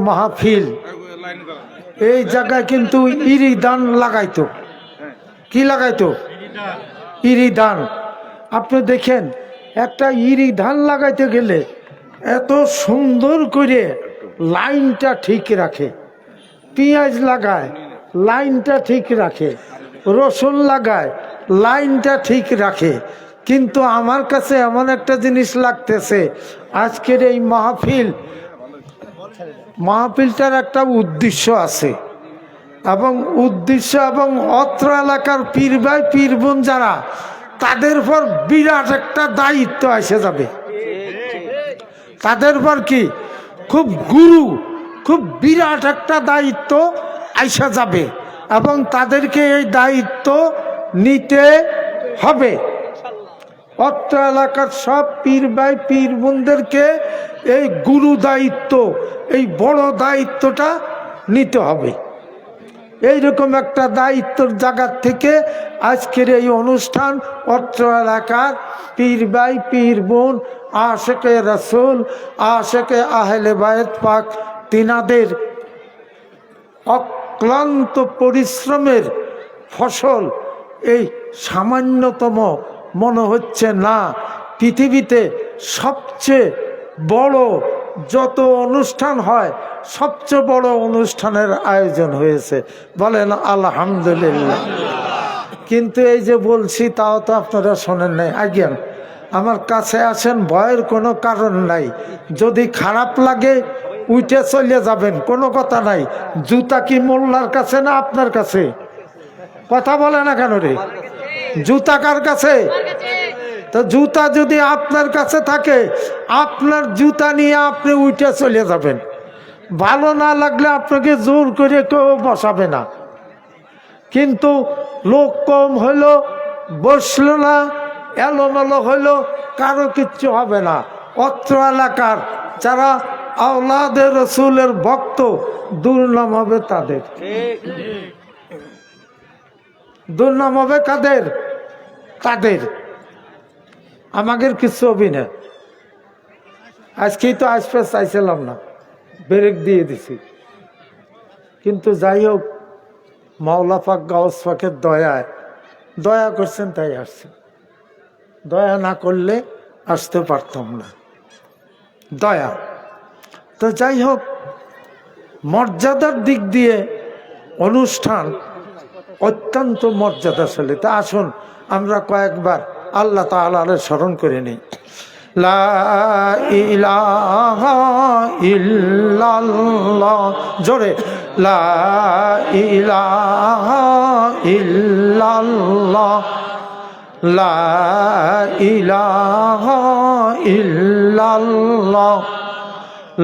মাহফিল এই জায়গায় কিন্তু ইরি ধান লাগাইতো। কি লাগাইতো? ইরি ধান। আপনি দেখেন একটা ইরি ধান লাগাইতে গেলে এত সুন্দর করে লাইনটা ঠিক রাখে, পেঁয়াজ লাগায় লাইনটা ঠিক রাখে, রসুন লাগায় লাইনটা ঠিক রাখে। কিন্তু আমার কাছে এমন একটা জিনিস লাগতেছে, আজকের এই মাহফিলটার একটা উদ্দেশ্য আছে এবং অত্র এলাকার পীর ভাই পীর বোন যারা, তাদের পর বিরাট একটা দায়িত্ব এসে যাবে। তাদের পর কি খুব বিরাট একটা দায়িত্ব আইসা যাবে এবং তাদেরকে এই দায়িত্ব নিতে হবে। অত্র এলাকার সব পীর ভাই পীর বোনদেরকে এই গুরু দায়িত্ব, এই বড় দায়িত্বটা নিতে হবে। এইরকম একটা দায়িত্বর জায়গা থেকে আজকের এই অনুষ্ঠান অত্র এলাকার পীর ভাই পীর বোন, আশেকে রাসূল, আশেকে আহলে বায়ত পাক, তিনাদের অক্লান্ত পরিশ্রমের ফসল এই সামান্যতম মনে হচ্ছে না। পৃথিবীতে সবচেয়ে বড় যত অনুষ্ঠান হয়, সবচেয়ে বড় অনুষ্ঠানের আয়োজন হয়েছে, বলেন আলহামদুলিল্লাহ। কিন্তু এই যে বলছি তাও তো আপনারা শোনেন নাই। আজ্ঞান আমার কাছে আসেন, ভয়ের কোনো কারণ নাই। যদি খারাপ লাগে উঠে চলে যাবেন, কোনো কথা নাই। জুতা কি মোল্লার কাছে না আপনার কাছে? কথা বলে না কেন রে? জুতা কার কাছে? তো জুতা যদি আপনার কাছে থাকে, আপনার জুতা নিয়ে আপনি উঠে চলে যাবেন। ভালো না লাগলে আপনাকে জোর করে কেউ বসাবে না। কিন্তু লোক কম হইলো, বসলো না, এলোমেলো হইলো, কারো কিচ্ছু হবে না। অত্র এলাকার যারা আওলাদে রসুলের ভক্ত, দুর্নাম হবে তাদের। দুর্নাম হবে কাদের? তাদের। আমাদের কিছু হবি না। আজকেই তো আসতে চাইছিলাম না, ব্রেক দিয়ে দিছি। কিন্তু যাই হোক, মাওলা পাক গাউস পাকের দয়া করছেন তাই আসছে। দয়া না করলে আসতে পারতাম না। দয়া তো যাই হোক, মর্যাদার দিক দিয়ে অনুষ্ঠান অত্যন্ত মর্যাদাশালী। তা আসুন আমরা কয়েকবার আল্লাহ তাআলার স্মরণ করে নিই। লা ইলাহা ইল্লাল্লাহ, জোরে লা ইলাহা ইল্লাল্লাহ, লা ইলাহা ইল্লাল্লাহ,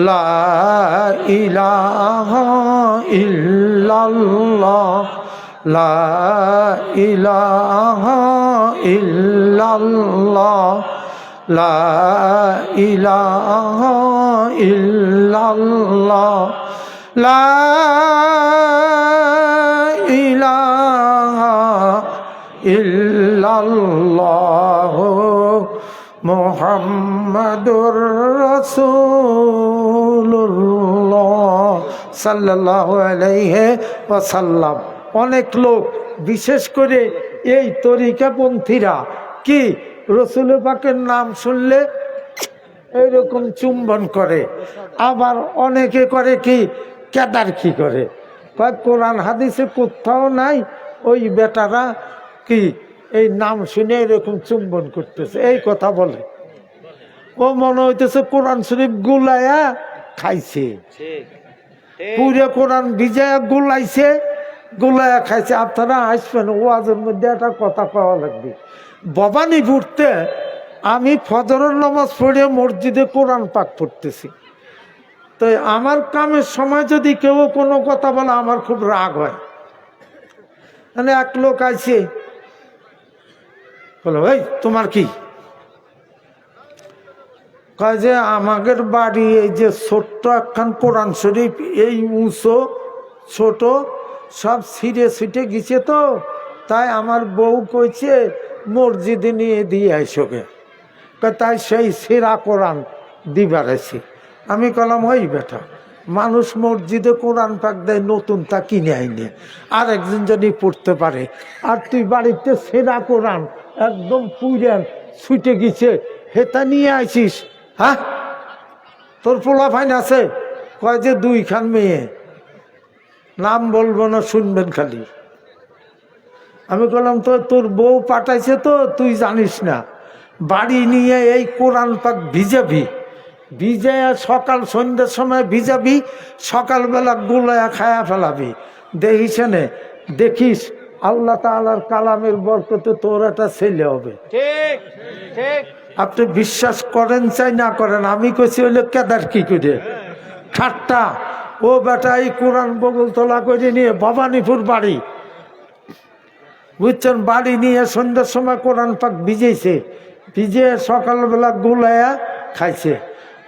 লা ইলাহা ইল্লাল্লাহ, লা ইলাহা ইল্লাল্লাহ, লা ইলাহা ইল্লাল্লাহ, লা ইলাহা ইল্লাল্লাহ, মুহাম্মাদুর রাসূলুল্লাহ সাল্লাল্লাহু আলাইহি ওয়াসাল্লাম। অনেক লোক, বিশেষ করে এই তরিকাপন্থীরা কি রসুল পাকের নাম শুনলে এইরকম চুম্বন করে, আবার অনেকে করে কি কেদার কি করে, কোরআন হাদিসে কোথাও নাই ওই বেটারা কি এই নাম শুনে এরকম চুম্বন করতেছে, এই কথা বলে। ও মনে হইতেছে কোরআন শরীফ গুলায়া খাইছে, পুরে কোরআন ভিজায়া গুলাইছে, গুলায়া খাইছে। আপনারা আসবেন, ওয়াজের মধ্যে একটা কথা পাওয়া লাগবে। ভবানীপুরতে আমি ফজরের নামাজ পড়ে মসজিদে কোরআন পাক পড়তেছি, তো আমার কামের সময় যদি কেউ কোনো কথা বলে আমার খুব রাগ হয়। মানে এক লোক আইছে, বলো ভাই তোমার কি? কয় যে আমাদের বাড়ি এই যে ছোট্ট একখান কোরআন শরীফ, এই উঁচু ছোট সব ছিঁড়ে ছিটে গেছে, তো তাই আমার বউ কইছে মসজিদে নিয়ে দিয়ে আইসোকে, তাই সেই সেরা কোরআন দিবার আছি। আমি কলাম ওই বেটা মানুষ মসজিদে কোরআন পাক দেয় নতুন, তা কিনে আইনে আর একজন যদি পড়তে পারে, আর তুই বাড়িতে সেরা কোরআন একদম পুরান ছুটে গেছে হেতা নিয়ে আইছিস। হ্যাঁ, তোর পোলা ফাইন আছে? কয় যে 2 খান মেয়ে, নাম বলবো না, শুনবেন খালি। আমি বললাম তো তোর বউ পাঠাইছে তো তুই জানিস না, বাড়ি নিয়ে এই কোরআন পাক ভিজাবি, ভিজাইয়া সকাল সন্ধ্যার সময় ভিজাবি, সকালবেলা গুলায়া খায়া ফেলাবি। দেখিস নে, দেখিস আল্লাহ তাআলার কালামের বরকতে তোর একটা ছেলে হবে। ঠিক ঠিক। আপনি বিশ্বাস করেন চাই না করেন, আমি কইছি হইলে কেদার কি করে ঠাট্টা। ও বেটা এই কোরআন বগলতলা করে নিয়ে ভবানীপুর বাড়ি, বুঝছেন, বাড়ি নিয়ে সন্ধ্যার সময় কোরআন পাক ভিজেছে, ভিজে সকালবেলা গুলায়া খাইছে।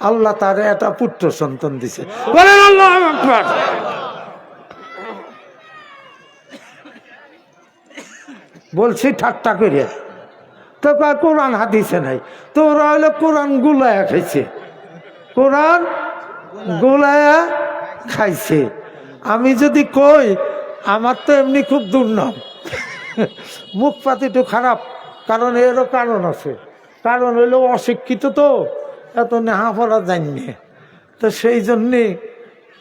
আল্লাহ তার একটা পুত্র সন্তান দিছে। বলেন আল্লাহু আকবার। বলছি ঠাট্টা করে, তো কোরআন হাদিসে নাই, তো ওরা হলো কোরআন গুলায়া খাইছে, কোরআন গুলায়া খাইছে। আমি যদি কই আমার তো এমনি খুব দুর্নাম, মুখ পাতিটু খারাপ, কারণ এরও কারণ আছে। কারণ হইলো অশিক্ষিত, তো এত নেহা পড়া জানি, তো সেই জন্যে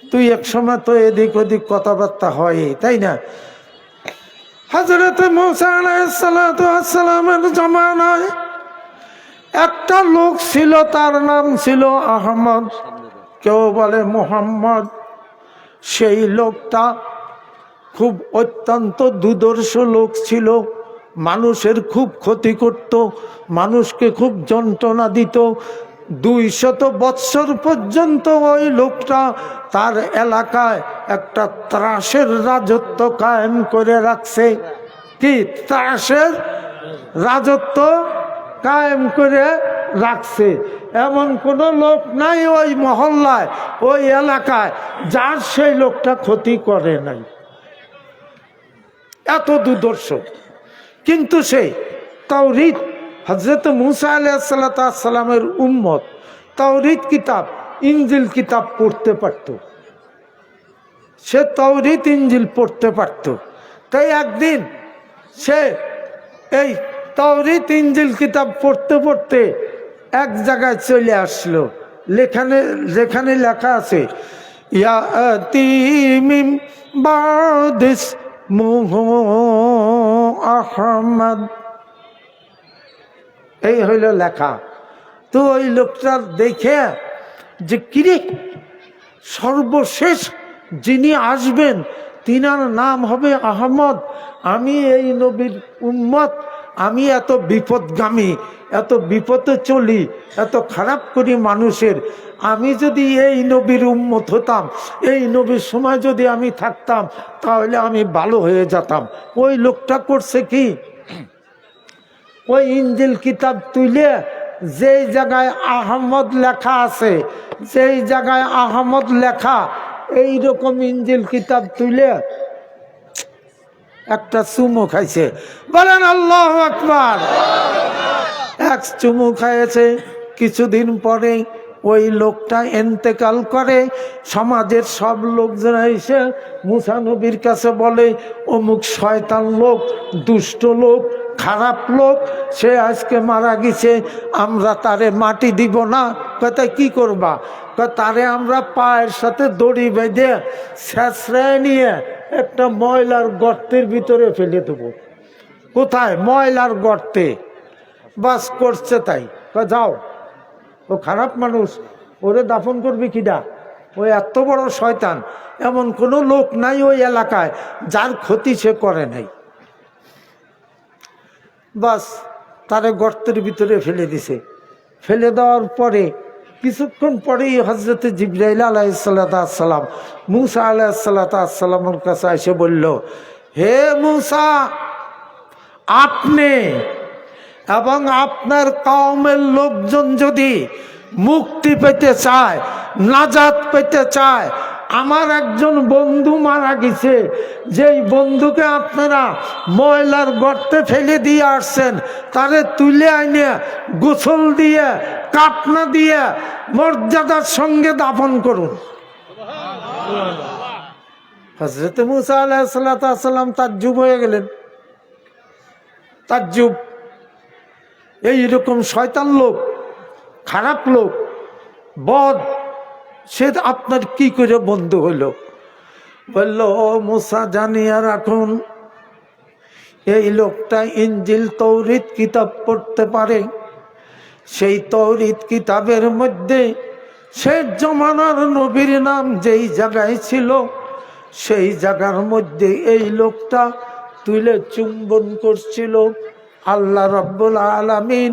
তুই এক সময় তো এদিক ওদিক কথাবার্তা হয়, তাই না? হযরত মুসা আলাইহিস সালাতু ওয়াস সালামের জামানায় একটা লোক ছিল, তার নাম ছিল আহমদ, কেউ বলে মুহাম্মদ। সেই লোকটা খুব অত্যন্ত দুর্দর্শ লোক ছিল, মানুষের খুব ক্ষতি করত, মানুষকে খুব যন্ত্রণা দিত। 200 বৎসর পর্যন্ত ওই লোকটা তার এলাকায় একটা ত্রাসের রাজত্ব কায়েম করে রাখছে। কি ত্রাসের রাজত্ব কায়েম করে রাখছে? এমন কোনো লোক নাই ওই মহল্লায়, ওই এলাকায়, যার সেই লোকটা ক্ষতি করে নাই, এত দুর্দর্শ। কিন্তু সে তাওরীত, হযরত মুসা আলাইহিস সালামের উম্মত, তাওরীত কিতাব, ইনজিল কিতাব পড়তে পারত, সে তাওরীত ইনজিল পড়তে পারত। তাই একদিন সে এই তাওরীত ইনজিল কিতাব পড়তে পড়তে এক জায়গায় চলে আসলো, যেখানে লেখা আছে ইয়াতি মিন বাদিস আহমদ, এই হইল লেখা। তো ওই লোকটার দেখে যে কিরে, সর্বশেষ যিনি আসবেন তিনার নাম হবে আহমদ, আমি এই নবীর উম্মত, আমি এত বিপদগামী, এত বিপদে চলি, এত খারাপ করি মানুষের, আমি যদি এই নবীর উম্মত হতাম, এই নবীর সময় যদি আমি থাকতাম, তাহলে আমি ভালো হয়ে যেতাম। ওই লোকটা করছে কি, ওই ইনজিল কিতাব তুলে যেই জায়গায় আহমদ লেখা আছে, যেই জায়গায় আহমদ লেখা, এই রকম ইনজিল কিতাব তুলে একটা চুমু খাইছে। বলেন আল্লাহু আকবার। এক চুমু খাইছে, কিছুদিন পরে ওই লোকটা ইন্তেকাল করে। সমাজের সব লোকজন এসে মুসা নবীর কাছে বলে, অমুক শয়তান লোক, দুষ্ট লোক, খারাপ লোক, সে আজকে মারা গেছে, আমরা তারে মাটি দিব না। কথা কি করবা? তারে আমরা পায়ের সাথে দড়ি বেঁধে ছেঁচড়ায় নিয়ে একটা ময়লার গর্তের ভিতরে ফেলে দেবো। কোথায়? ময়লার গর্তে। বাস করছে তাই। যাও, ও খারাপ মানুষ, ওরে দাফন করবি কিডা? ওই এত বড় শয়তান, এমন কোনো লোক নাই ওই এলাকায় যার ক্ষতি সে করে নাই। বাস তারে গর্তের ভিতরে ফেলে দিছে। ফেলে দেওয়ার পরে কিছুক্ষণ পরেই হযরত জিবরাইল আলাইহিস সালাম মুসা আলাইহিস সালামের কাছে এসে বলল, হে মুসা, আপনি এবং আপনার কওমের লোকজন যদি মুক্তি পেতে চায়, নাজাত পেতে চায়, আমার একজন বন্ধু মারা গেছে, যেই বন্ধুকে আপনারা ময়লার গর্তে ফেলে দিয়ে আসছেন, তারে তুলে আইনে গোসল দিয়ে, কাফনা দিয়ে মর্যাদার সঙ্গে দাফন করুন। হযরত মুসা আলাইহিস সালাম তাজ্জুব হয়ে গেলেন। তাজ্জুব, এইরকম শয়তান লোক, খারাপ লোক, বদ, সে আপনার কি করে বন্ধু হইল? বলল, ও মুসা, জানিয়া রাখুন, এই লোকটা ইনজিল তৌরিত কিতাব পড়তে পারে। সেই তৌরিত কিতাবের মধ্যে শেষ জমানার নবীর নাম যেই জায়গায় ছিল, সেই জায়গার মধ্যে এই লোকটা তুলে চুম্বন করছিল। আল্লাহ রাব্বুল আলামিন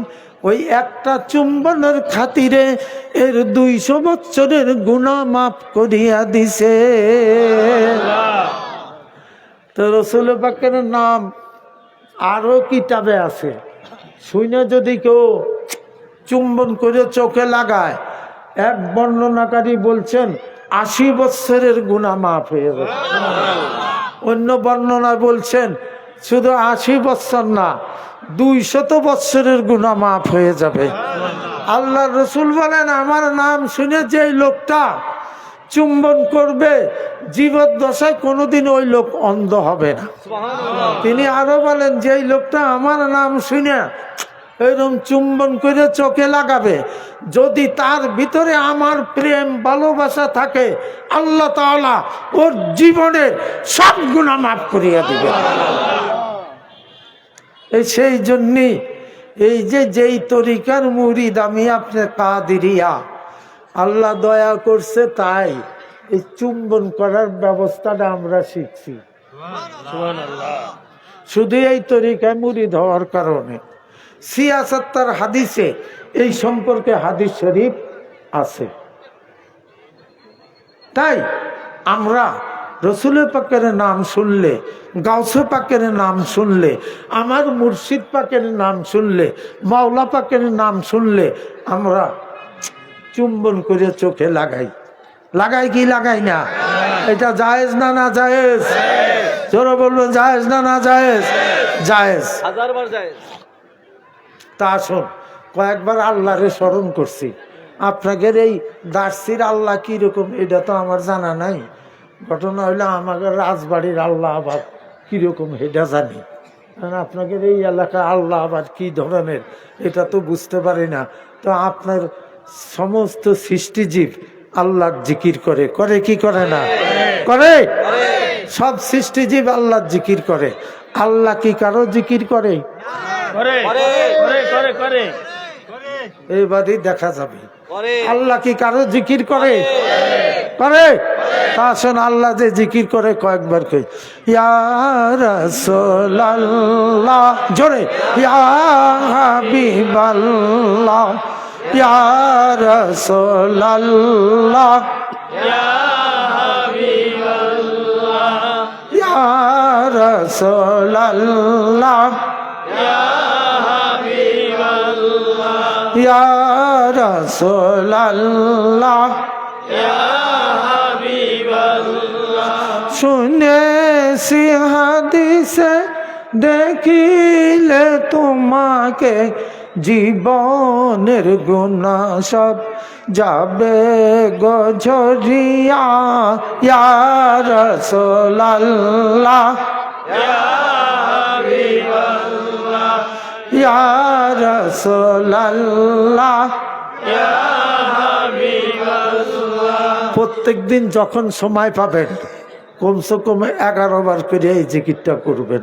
ওই একটা চুম্বনের খাতিরে এর 200 বছরের গুনাহ মাফ করিয়া দিছে। তো রাসূল পাকের নাম আরো কিতাবে আছে, শুনে যদি কেউ চুম্বন করে চোখে লাগায়, এক বর্ণনাকারী বলছেন 80 বছরের গুনাহ মাফ হয়ে যাবে। অন্য বর্ণনায় বলছেন শুধু 80 বছর না, 200 বছরের গুনাহ মাফ হয়ে যাবে। আল্লাহ রসুল বলেন, আমার নাম শুনে যে লোকটা চুম্বন করবে, জীবদ্দশায় কোনোদিন ওই লোক অন্ধ হবে না। তিনি আরো বলেন, যে লোকটা আমার নাম শুনে এরকম চুম্বন করে চোখে লাগাবে, যদি তার ভিতরে আমার প্রেম ভালোবাসা থাকে, আল্লাহ তাআলা ওর জীবনের সব গুনাহ মাফ করিয়া দিবে। এই সেই জন্যই এই যেই তরিকার মুরিদ আমি, আপনি কাদেরিয়া, আল্লাহ দয়া করছে তাই এই চুম্বন করার ব্যবস্থাটা আমরা শিখছি, শুধু এই তরিকায় মুরিদ হওয়ার কারণে। সিয়াসাত্তার হাদিসে এই সম্পর্কে হাদিস শরীফ আছে। তাই আমরা রসুলের পাকের নাম শুনলে, গাউসে পাকের নাম শুনলে, আমার মুর্শিদ পাকের নাম শুনলে, মাওলা পাকের নাম শুনলে আমরা চুম্বন করে চোখে লাগাই। লাগাই কি লাগাই না? এটা জায়েজ না না জায়েজ? জোরে বলবেন, জায়েজ না না জায়েজ? জায়েজ, হাজারবার জায়েজ। তা আসুন, কয়েকবার আল্লাহরে স্মরণ করছি। আপনাদের এই দার্সির আল্লাহ কিরকম এটা তো আমার জানা নাই। ঘটনা হইলে আমাদের রাজবাড়ির আল্লাহ আবার কিরকম এটা জানি, আপনাদের এই এলাকা আল্লাহ আবার কি ধরনের এটা তো বুঝতে পারি না। তো আপনার সমস্ত সৃষ্টিজীব আল্লাহর জিকির করে, করে কি করে না? করে। সব সৃষ্টিজীব আল্লাহর জিকির করে। আল্লাহ কি কারো জিকির করে? এইবারই দেখা যাবে আল্লাহ কি কারো জিকির করে? করে। তা শোন, আল্লাহ যে জিকির করে কয়েকবার কই, ইয়া রাসূলুল্লাহ, জোরে, ইয়া হাবিবাল্লাহ, ইয়া রাসূলুল্লাহ, ইয়া হাবিবাল্লাহ, ইয়া রাসূলুল্লাহ, ইয়া হাবিবাল্লাহ, ইয়া রাসূলুল্লাহ, ইয়া হাবিবাল্লাহ। শুনেছি হাদিসে দেখিলে তোমাকে, জীবনের গুনাহ সব যাবে গো ঝরিয়া, ইয়া রাসূলুল্লাহ, ইয়া হাবিবাল্লাহ, ইয়া রাসূলুল্লাহ, ইয়া হাবিবাল্লাহ। প্রত্যেকদিন যখন সময় পাবেন কমসে কম 11 বার করে এই জিকিরটা করবেন।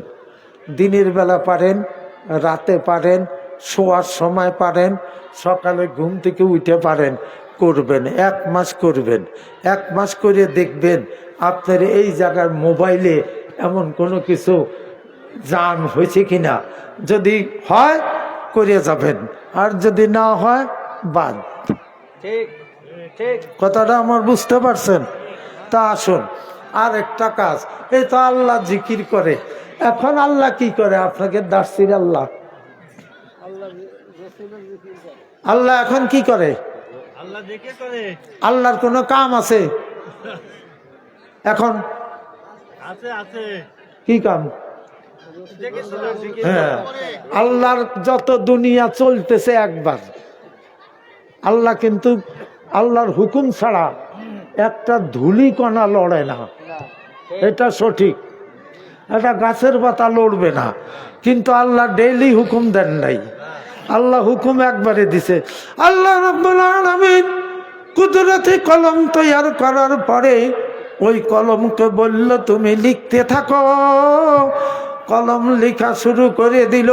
দিনের বেলা পারেন, রাতে পারেন, শোয়ার সময় পারেন, সকালে ঘুম থেকে উঠে পারেন, করবেন। 1 মাস করবেন। 1 মাস করে দেখবেন আপনার এই জায়গার মোবাইলে এমন কোনো কিছু জাম হয়েছে কিনা। যদি হয় করে যাবেন, আর যদি না হয় বাদ। ঠিক ঠিক, কথাটা আমার বুঝতে পারছেন? তা আসুন, আর একটা কাজ, এই তো আল্লাহ জিকির করে, এখন আল্লাহ কি করে? আপনাকে দার্সির আল্লাহ, আল্লাহ এখন কি করে? আল্লাহর কোনো কাম আছে এখন? কি কাম? হ্যাঁ, আল্লাহর যত দুনিয়া চলতেছে একবার, আল্লাহ কিন্তু আল্লাহর হুকুম ছাড়া একটা ধূলিকণা লড়ে না, এটা সঠিক। একটা গাছের পাতা লড়বে না, কিন্তু আল্লাহ ডেইলি হুকুম দেন নাই, আল্লাহ হুকুম একবারে দিছে। আল্লাহ রাব্বুল আলামিন কুদরতি কলম তৈরি করার পরে ওই কলমকে বলল তুমি লিখতে থাকো। কলম লেখা শুরু করে দিল,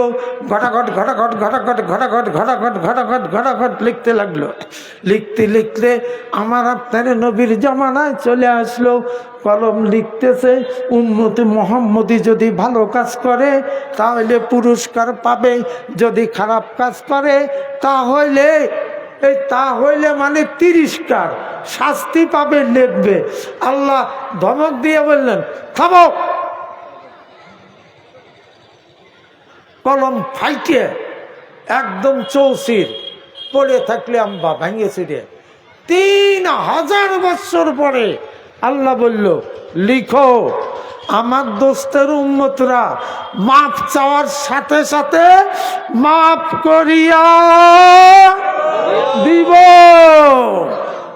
ঘটাঘট ঘটাঘট ঘটাঘট ঘটাঘট ঘটাঘট ঘটাঘট ঘটাঘট লিখতে লাগলো। লিখতে লিখতে আমার আপনার নবীর জামানায় চলে আসলো। কলম লিখতেছে, উম্মতে মুহাম্মদী যদি ভালো কাজ করে তাহলে পুরস্কার পাবে, যদি খারাপ কাজ করে তাহলে মানে 30 শাস্তি পাবে, লিখবে। আল্লাহ ধমক দিয়ে বললেন থামো। কলম ফাইটে একদম চৌচির পড়ে থাকলে আম্বা ভাঙিয়েছে রে। 3000 বছর পরে আল্লাহ বলল লিখো। আমার দোস্তের উম্মতরা মাপ চাওয়ার সাথে সাথে মাপ করিয়া দিব।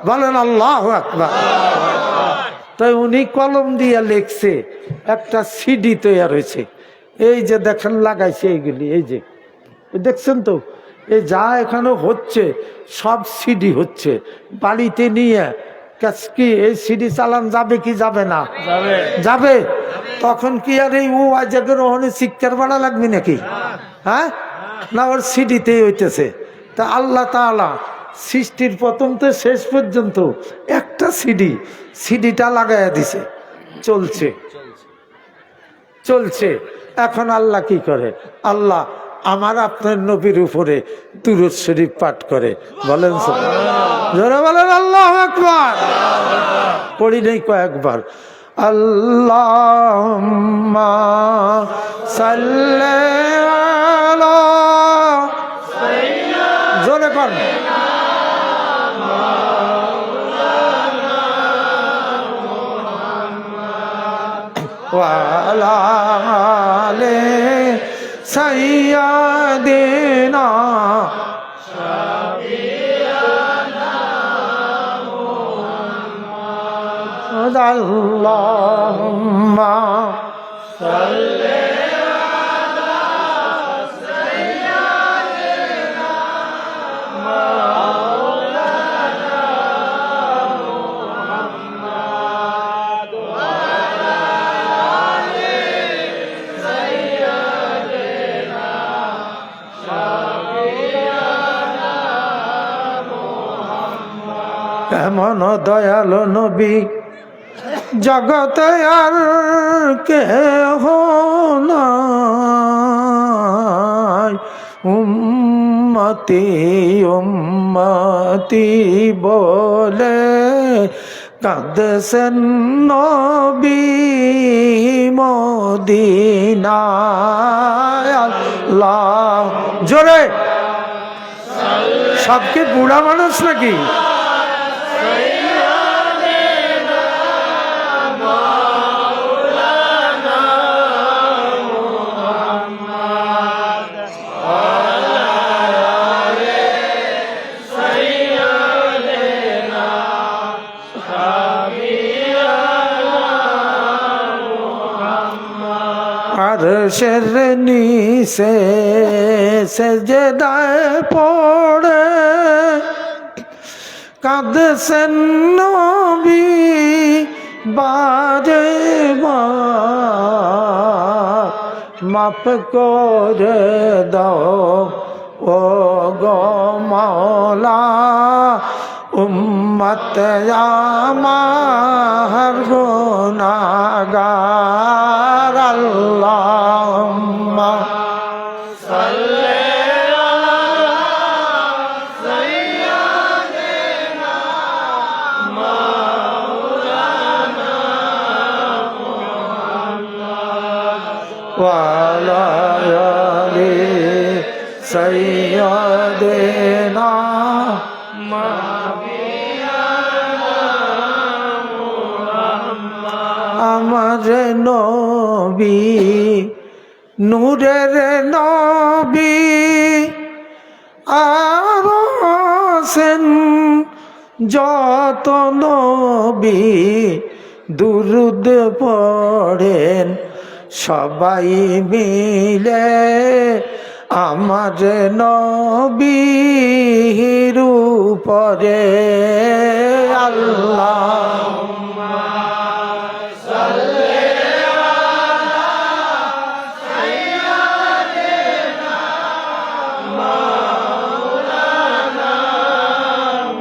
বলেন আল্লাহু আকবার। তাই উনি কলম দিয়া লিখছে, একটা সিডি তৈরি হয়েছে। এই যে দেখেন লাগাইছে এইগুলি, এই যে দেখছেন তো, এই যা এখানে হচ্ছে সব সিডি হচ্ছে। বাড়িতে নিয়ে কি এই সিডি চালান যাবে কি যাবে না? যাবে। তখন কি আর এই ও আজকের ওখানে শিক্ষার বাড়া লাগবে নাকি? হ্যাঁ, না, ওর সিডিতেই হইতেছে। তা আল্লাহ তাআলা সৃষ্টির প্রথম তো শেষ পর্যন্ত একটা সিডিটা লাগাইয়া দিছে, চলছে। এখন আল্লাহ কি করে? আল্লাহ আমার আপনার নবীর উপরে দুরূদ শরীফ পাঠ করে। বলেন জোরে বলেন আল্লাহু আকবার। পড়ি নেই কয়েকবার, আল্লাহুম্মা সাল্লি আলা, জোরে কর, ওয়ালা আলে সাইয়্যিদিনা মুহাম্মদ। আল্লাহুম্মা সাল্লি আলা সাইয়্যিদিনা মাওলানা মুহাম্মদ ওয়া আলা আলি সাইয়্যিদিনা শাফিয়ানা মুহাম্মদ। কেমন দয়ালু নবী জগতে আর কেহ নাই, উম্মতি উম্মতি বলে কাঁদছেন নবী মদিনায়। আল্লাহ জোরে, সব কি বুড়া মানুষ নাকি? আরশের নিচে সেজদায় পড়ে কাঁদছেন নবী বারে বার। মাফ করে দাও ও গো মাওলা, উম্মত আমার গুনাহগার। আল্লাহুম্মা সাল্লি আলা সাইয়্যিদিনা মাওলানা মুহাম্মদ ওয়া আলা আলি সাইয়্যিদিনা আমার নবী নূরের নবী আর আছেন যত নবী দুরুদ পড়েন সবাই মিলে আমার নবীর উপরে আল্লাহুম্মা সাল্লি আলা সাইয়্যিদিনা মাওলানা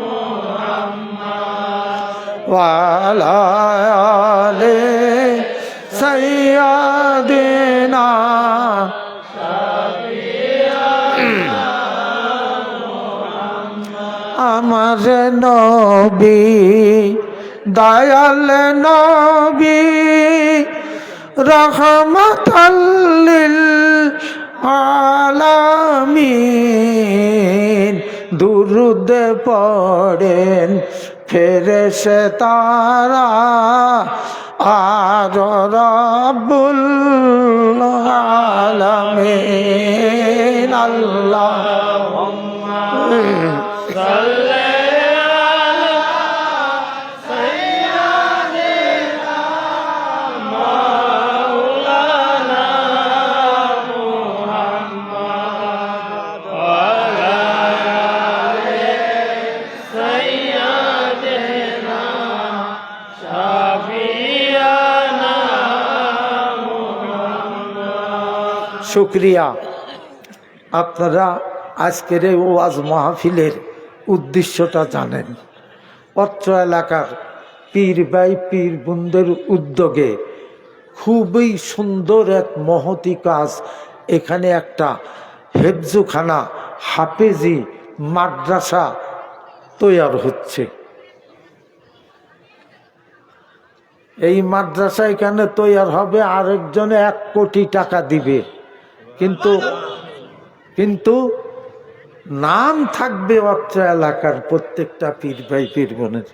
মুহাম্মদ ওয়া আলা আলি সাইয়্যিদিনা আমার নবী দয়াল নবী রহমাতাল লিল আলামিন দুরুদ পড়েন ফেরেশতারা আর রব্বুল আলামিন আল্লাহুম্মা সাল্লি আলা সাইয়্যিদিনা মাওলানা মুহাম্মদ ওয়া আলা আলি সাইয়্যিদিনা শাফিয়ানা মুহাম্মদ। শুকরিয়া। আপনারা আজকের এই ওয়াজ মাহফিলের উদ্দেশ্যটা জানেন। অত্র এলাকার পীর ভাই পীর বোনদের উদ্যোগে খুবই সুন্দর এক মহতি কাজ। এখানে একটা হেফজুখানা হাফেজি মাদ্রাসা তৈরি হচ্ছে। এই মাদ্রাসা এখানে তৈরি হবে, আরেকজনে 1 কোটি টাকা দিবে, কিন্তু নাম থাকবে অত্র এলাকার প্রত্যেকটা পীর ভাই পীর বোনের।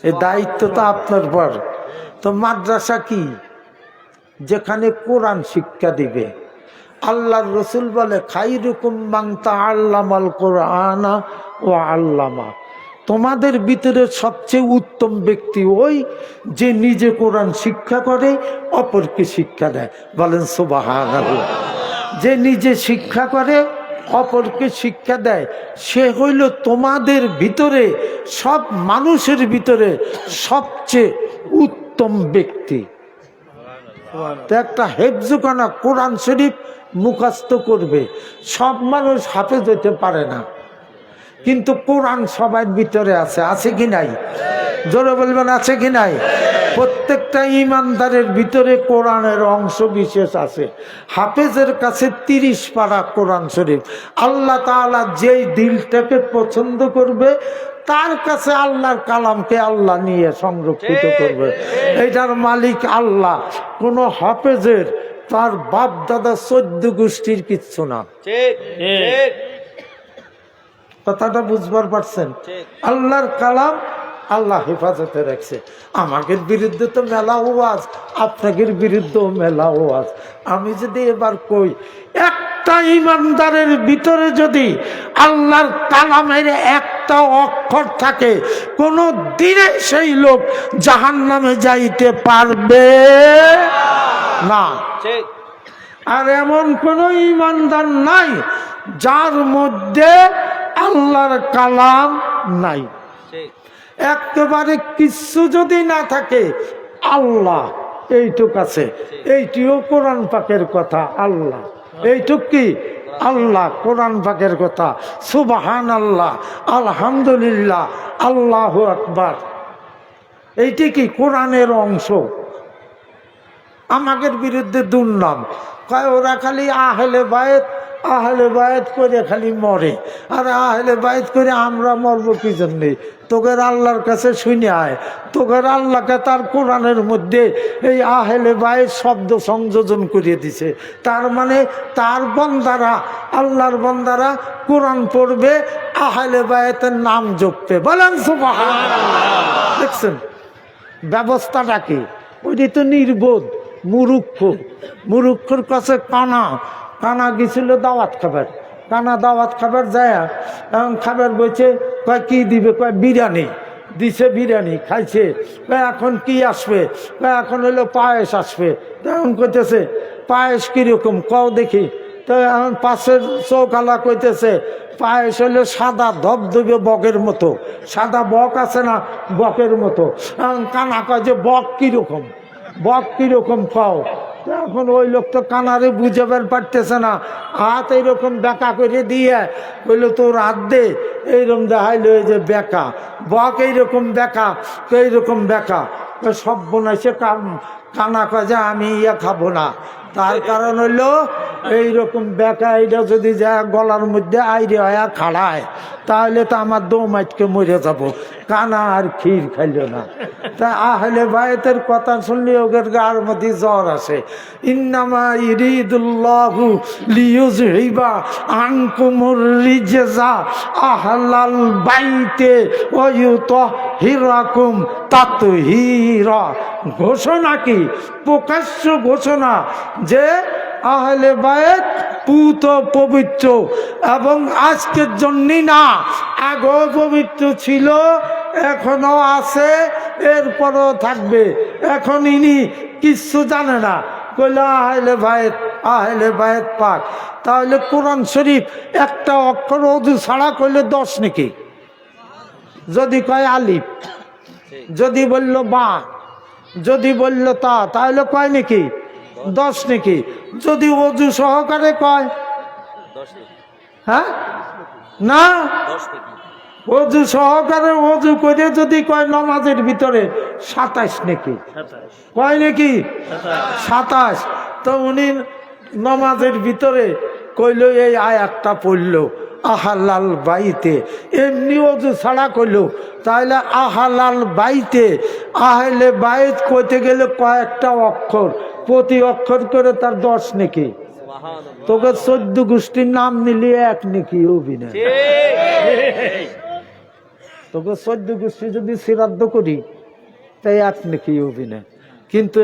এই দায়িত্ব তো আপনার পর। তো মাদ্রাসা কি? যেখানে কোরআন শিক্ষা দিবে। আল্লাহর রসুল বলে খাইরুকুম মান তাআল্লামাল কোরআনা ওয়া আল্লামা, তোমাদের ভিতরে সবচেয়ে উত্তম ব্যক্তি ওই যে নিজে কোরআন শিক্ষা করে অপরকে শিক্ষা দেয়। বলেন সুবহানাল্লাহ। যে নিজে শিক্ষা করে অপরকে শিক্ষা দেয় সে হইল তোমাদের ভিতরে, সব মানুষের ভিতরে সবচেয়ে উত্তম ব্যক্তি। তো একটা হেফজুখানা কোরআন শরীফ মুখস্থ করবে, সব মানুষ হাফেজ হতে পারে না, কিন্তু কোরআন সবার ভিতরে আছে। আছে কি নাই? জোরে বলবেন আছে কি নাই? প্রত্যেকটা ইমানদারের ভিতরে কোরআনের অংশ বিশেষ আছে। হাফেজের কাছে 30 পারা কোরআন শরীফ। আল্লাহ তাআলা যেই দিলটাকে পছন্দ করবে তার কাছে আল্লাহর কালামকে আল্লাহ নিয়ে সংরক্ষিত করবে। এটার মালিক আল্লাহ। কোন হাফেজের তার বাপ দাদা 14 গোষ্ঠীর কিচ্ছু না। ঠিক ঠিক কথাটা বুঝবার পারছেন? আল্লাহর কালাম আল্লাহ হেফাজতে রাখছে। আমাদের বিরুদ্ধে তো মেলা ওয়াজ, আপনাদের বিরুদ্ধেও মেলা ওয়াজ। আমি যদি এবার কই একটা ইমানদারের ভিতরে যদি আল্লাহর কালামের একটা অক্ষর থাকে, কোনো দিনে সেই লোক জাহান্নামে যাইতে পারবে না। ঠিক। আর এমন কোন ইমানদার নাই যার মধ্যে আল্লাহর কালাম নাই। ঠিক। একেবারে কিছু যদি না থাকে, আল্লাহ এইটুক আছে, এইটিও কোরআন পাকের কথা। আল্লাহ এইটুক কি? আল্লাহ কোরআন পাকের কথা। সুবহানাল্লাহ, আলহামদুলিল্লাহ, আল্লাহু আকবার, এইটি কি কোরআনের অংশ। আমাদের বিরুদ্ধে দুর্নাম কয়, ওরা খালি আহলে বায়েত করে খালি মরে, আর আহলে বায়েত করে আমরা মরবো কি জন্যে? তোদের আল্লাহর কাছে শুনে আয়, তোদের আল্লাহকে তার কোরআনের মধ্যে এই আহলে বায়েত শব্দ সংযোজন করিয়ে দিছে। তার মানে তার বন্দারা, আল্লাহর বন্দারা কোরআন পড়বে, আহলে বায়েতের নাম জপবে। বলেন সুবহানাল্লাহ। দেখছেন ব্যবস্থাটা কি? ওইটি তো নির্বোধ মুরুক্ষর কাছে কানা গেছিল দাওয়াত খাবার। কানা দাওয়াত খাবার যায়, এখন খাবার বলছে কয় কি দিবে? কয় বিরিয়ানি। দিছে বিরিয়ানি খাইছে, এখন কি আসবে, এখন হইলো পায়েস আসবে। তখন কইতেছে পায়েস কিরকম কও দেখি। তো এখন পাশের চৌকালা কইতেছে পায়েস হইলো সাদা ধবধবে বকের মতো, সাদা বক আছে না বকের মতো। এখন কানা কয় যে বক কিরকম, বক কিরকম খাও। এখন ওই লোক তো কানারে বুঝাবার পারতেছে না, হাত এইরকম বেকা করে দিয়ে বললো তোর হাত দে, এইরকম দেখাইলো এই যে বেকা বক, এইরকম বেকা এইরকম বেকা। সব বোনাইছে কানা কয় যে আমি খাবো না। তার কারণ হইলো এইরকম বেকা এইটা যদি যা গলার মধ্যে আইরে হয়া খাড়ায় তাহলে তো আমার দৌমাইটকে মরে যাব। কানা আর ক্ষীর খাইল না। তা আহলে বায়তের কথা শুনলে ওদের গার মধ্যে জ্বর আসে। ইন্নামা ইরিদুল্লাহু লিইউযহিবা আনকুমুর রিজসা আহলাল বাইতে ওয়া ইউতাহিরাকুম তাতহীরা। ঘোষণা কি? প্রকাশ্য ঘোষণা যে আহলে বায়েত পুত পবিত্র, এবং আজকের জন্যই না, আগেও পবিত্র ছিল, এখনো আছে, এরপরও থাকবে। এখন ইনি কিচ্ছু জানে না, কইলে আহলে বায়েত, আহলে বায়েত পাক। তাহলে কোরআন শরীফ একটা অক্ষর ওযু ছাড়া কইলে 10 নাকি? যদি কয় আলিফ, যদি বলল বা, যদি বলল তা, তাহলে কয় নাকি? 10 নাকি? যদি ওযু সহকারে কয়, হ্যাঁ না, ওযু সহকারে ওযু করে যদি কয় নামাজের ভিতরে 27 নাকি? কয় নাকি? 27। তো উনি নামাজের ভিতরে কইল এই আয়াতটা পড়ল আহালাল বাইতে, এমনি ওযু ছাড়া কইল। তাহলে আহালাল বাইতে, আহলে বাইত কইতে গেলে কয়েকটা অক্ষর, প্রতি অক্ষর করে তার 10 নাকি? তোকে 14 গোষ্ঠীর নাম নিলে 1 নাকি অভিনয়। তোকে 14 গোষ্ঠী যদি শ্রাদ্ধ করি তাই 1 নাকি অভিনয়। কিন্তু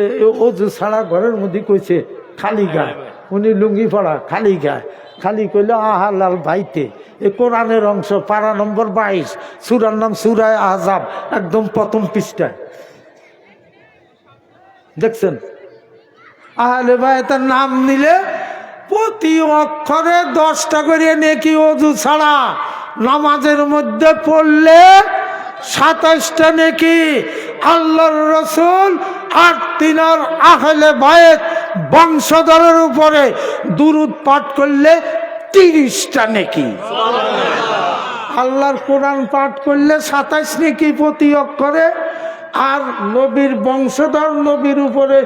ওযু ছাড়া ঘরের মধ্যে কইছে খালি গায়, উনি লুঙ্গি পড়া খালি গায়, খালি কইল আহালাল বাইতে। এ কোরআনের অংশ, পারা নম্বর 22, সূরার নাম সূরা আহজাব, একদম প্রথম পৃষ্ঠায় দেখছেন। আহলে বায়তের নাম নিলে প্রতি অক্ষরে 10টা করে নেকি, ওযু ছাড়া নামাজের মধ্যে পড়লে 27টা নেকি। আল্লাহর রাসূল আর তিনার আহলে বায়ত বংশধরের উপরে দুরূদ পাঠ করলে 30টা নেকি। আল্লাহর কোরআন পাঠ করলে 27 নেকি প্রতি অক্ষরে, আর নবীর বংশধর নবীর উপরে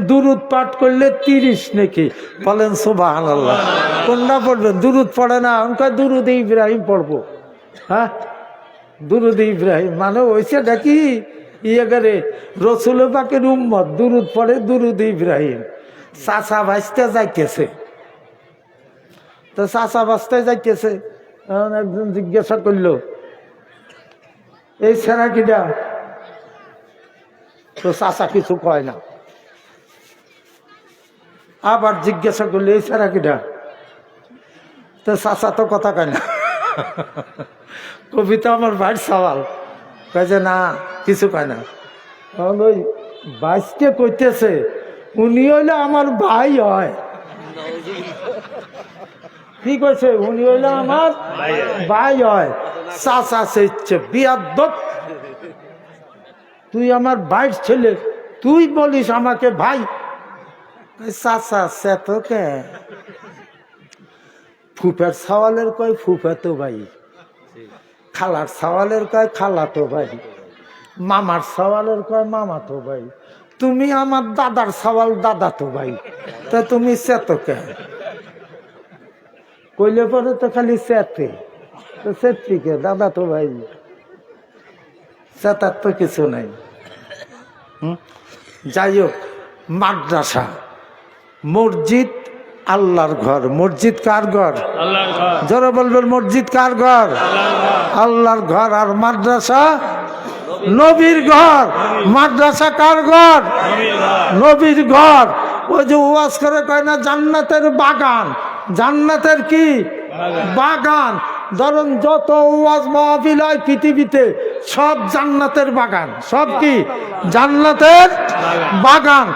দুরূদ পাঠ করলে 30 নাকি। বলেন সুবহানাল্লাহ। কোনটা পড়বেন? দুরূদ পড়ে না, আমরা দুরূদ ইব্রাহিম পড়বো। হ্যাঁ, দুরূদ ইব্রাহিম মানে হয়েছে নাকি ইয়ে করে রসুল পাকের উম্মত দুরূদ পড়ে, দুরূদ ইব্রাহিম। চাচা ভাইস্তে যাইতেছে, তো চাচা ভাইস্তে যাইতেছে, একজন জিজ্ঞাসা করলো এই ছেড়া কিটা? তো চাচা কিছু কয় না। আবার জিজ্ঞাসা করলে এই ছেড়া কিটা? তো চাচা তো কথা কয় না। কবিতা আমার ভাইয়ের সওয়াল, কয় যে না কিছু কয় না। ওই বাইশকে কইতেছে উনি হইলে আমার ভাই হয়। কি কইছে? উনি হইলে আমার ভাই হয়। চাচা সে বিয়াদ্দপ, তুই আমার ভাইয়ের ছেলে, তুই বলিস আমাকে ভাই? চাচা সে তোকে ফুফার সওয়ালের কয় ফুফাতো ভাই, খালার সওয়ালের কয় খালাতো ভাই, মামার সওয়ালের কয় মামাতো ভাই, তুমি আমার দাদার সওয়াল দাদাতো ভাই, তা তুমি সেতকে কইলে পরে তো খালি সেতে, তো সেটিকে দাদাতো ভাই, সেতার তো কিছু নাই। যাই হোক, মাদ্রাসা, মসজিদ আল্লাহর ঘর। মসজিদ কার ঘর? যারা বলবেন মসজিদ কার ঘর? আল্লাহর ঘর। আর মাদ্রাসা নবীর ঘর। মাদ্রাসা কার ঘর? নবীর ঘর। ওই যে ওয়াজ করে কয় না জান্নাতের বাগান, জান্নাতের কি বাগান, ধরুন যত ওয়াজ মাহফিল হয় পৃথিবীতে সব জান্নাতের বাগান, সব কি জান্নাতের বাগান।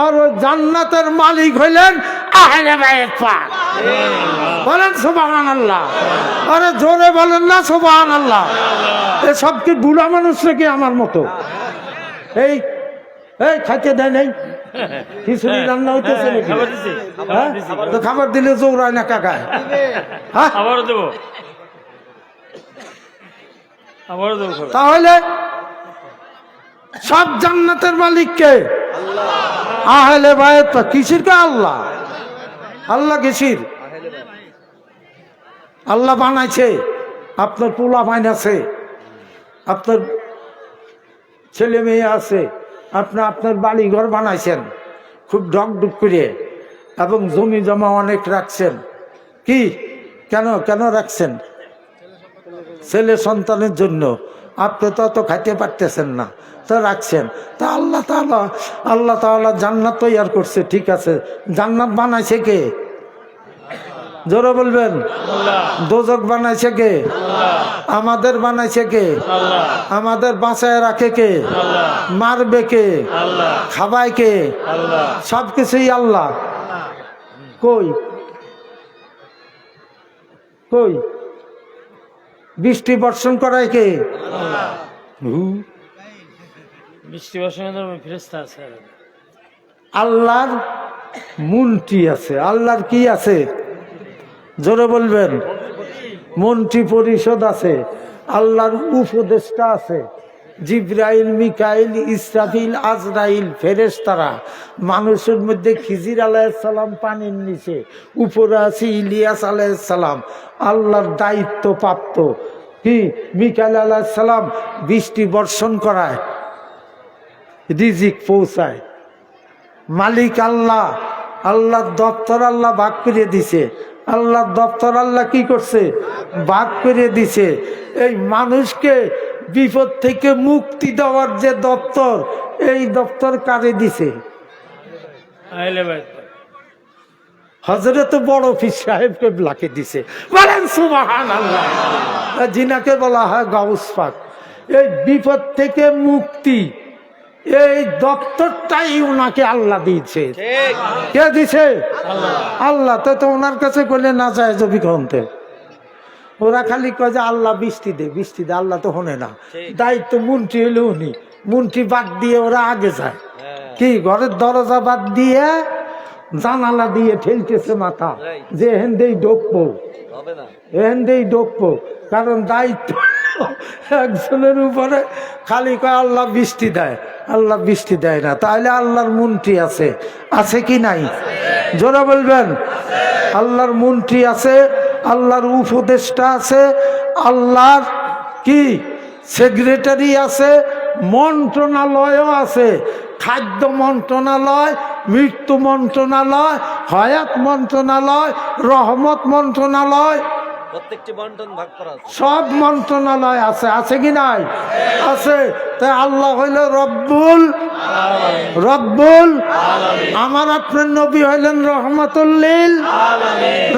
আর ওই জান্নাতের মালিক হইলেন আহলে বাইত পাক। বলেন সুবহানাল্লাহ। আরে জোরে বলেন না সুবহানাল্লাহ। এসব কি বুড়া মানুষ নাকি আমার মতো? এই এই খাইতে দেয় নাই, খিচুড়ি রান্না হইতেছে নাকি? হ্যাঁ? তো খাবার দিলে জোরায় না কাকায়? হ্যাঁ? আবারও দেবো, আবারও দেবো। তাহলে সব জান্নাতের মালিক কে? আহলে বাইত পাক। কিসির কে? আল্লাহ। আল্লাহ কিসির? আল্লাহ বানাইছে। আপনার পোলা বাইন আছে, আপনার ছেলে মেয়ে আছে, আপনার বাড়ি ঘর বানাইছেন খুব ডকডুক করে, এবং জমি জমা অনেক রাখছেন। কি কেন কেন রাখছেন? ছেলে সন্তানের জন্য। আপনি তো অত খাইতে পারতেছেন না, তো রাখছেন। তা আল্লাহ তাআলা জান্নাত তৈয়ার করছে, ঠিক আছে। জান্নাত বানাইছে কে? জোরে বলবেন। দোজক বানাইছে কে? আমাদের বানাইছে কে? আমাদের বাঁচায় রাখে কে? মারবে কে? খাবায় কে? সবকিছুই আল্লাহ। কই কই বৃষ্টি বর্ষণ করায় কে? বৃষ্টি বর্ষণের ফেরেশতা আছে। আল্লাহর মন্ত্রী আছে। আল্লাহর কি আছে? জোরে বলবেন। মন্ত্রী পরিষদ আছে। আল্লাহর উপদেষ্টা আছে। জিব্রাইল, মিকাইল, ইসরাফিল, আজরাইল, ফেরেশতারা। মানুষের মধ্যে খিজির আলাইহিস সালাম পানির নিচে, উপরে আছে ইলিয়াস আলাইহিস সালাম, আল্লাহর দায়িত্ব প্রাপ্ত। কি মিকাইল আলাইহিস সালাম বৃষ্টি বর্ষণ করায়, রিজিক পৌঁছায়। মালিক আল্লাহ। আল্লাহর দপ্তর আল্লাহ ভাগ করে দিছে। আল্লাহর দপ্তর আল্লাহ কি করছে? ভাগ করে দিছে। এই মানুষকে বিপদ থেকে মুক্তি দেওয়ার যে দপ্তর, এই দপ্তর কারে দিছে? আহলে বাইত পাক। হযরত বড় পীর সাহেবকে ব্লাকে দিছে। বলেন সুবহানাল্লাহ। জিনাকে বলা হয় গাউস পাক। এই বিপদ থেকে মুক্তি, এই দপ্তরটাই ওনাকে আল্লাহ দিয়েছে। কে দিছে? আল্লাহ। তো ওনার কাছে করলে না যায় জবি গ্রন্থে। ওরা খালি কয় যে আল্লাহ বৃষ্টি দে, বৃষ্টি দে। আল্লাহ তো শোনে না। দায়িত্ব মন্ত্রী হলে উনি। মন্ত্রী বাদ দিয়ে ওরা আগে যায়। কি ঘরের দরজা বাদ দিয়ে জানালা দিয়ে ঠেলতেছে মাথা, যে এহেন দেই ডোকবো, এহেন দেই ডোকবো। কারণ দায়িত্ব একজনের উপরে। খালি কয় আল্লাহ বৃষ্টি দেয়, আল্লাহ বৃষ্টি দেয় না। তাহলে আল্লাহর মন্ত্রী আছে, আছে কি নাই? জোরে বলবেন। আল্লাহর মন্ত্রী আছে, আল্লাহর উপদেষ্টা আছে, আল্লাহর কি সেক্রেটারি আছে, মন্ত্রণালয়ও আছে। খাদ্য মন্ত্রণালয়, মৃত্যু মন্ত্রণালয়, হায়াত মন্ত্রণালয়, রহমত মন্ত্রণালয়, প্রত্যেকটি বন্টন ভাগ করা আছে। সব মন্ত্রণালয় আছে, আছে কি নাই? আছে। তাই আল্লাহ হইল রব্বুল রব্বুল আমার আপনার নবী হইলেন রহমাতুল্লিল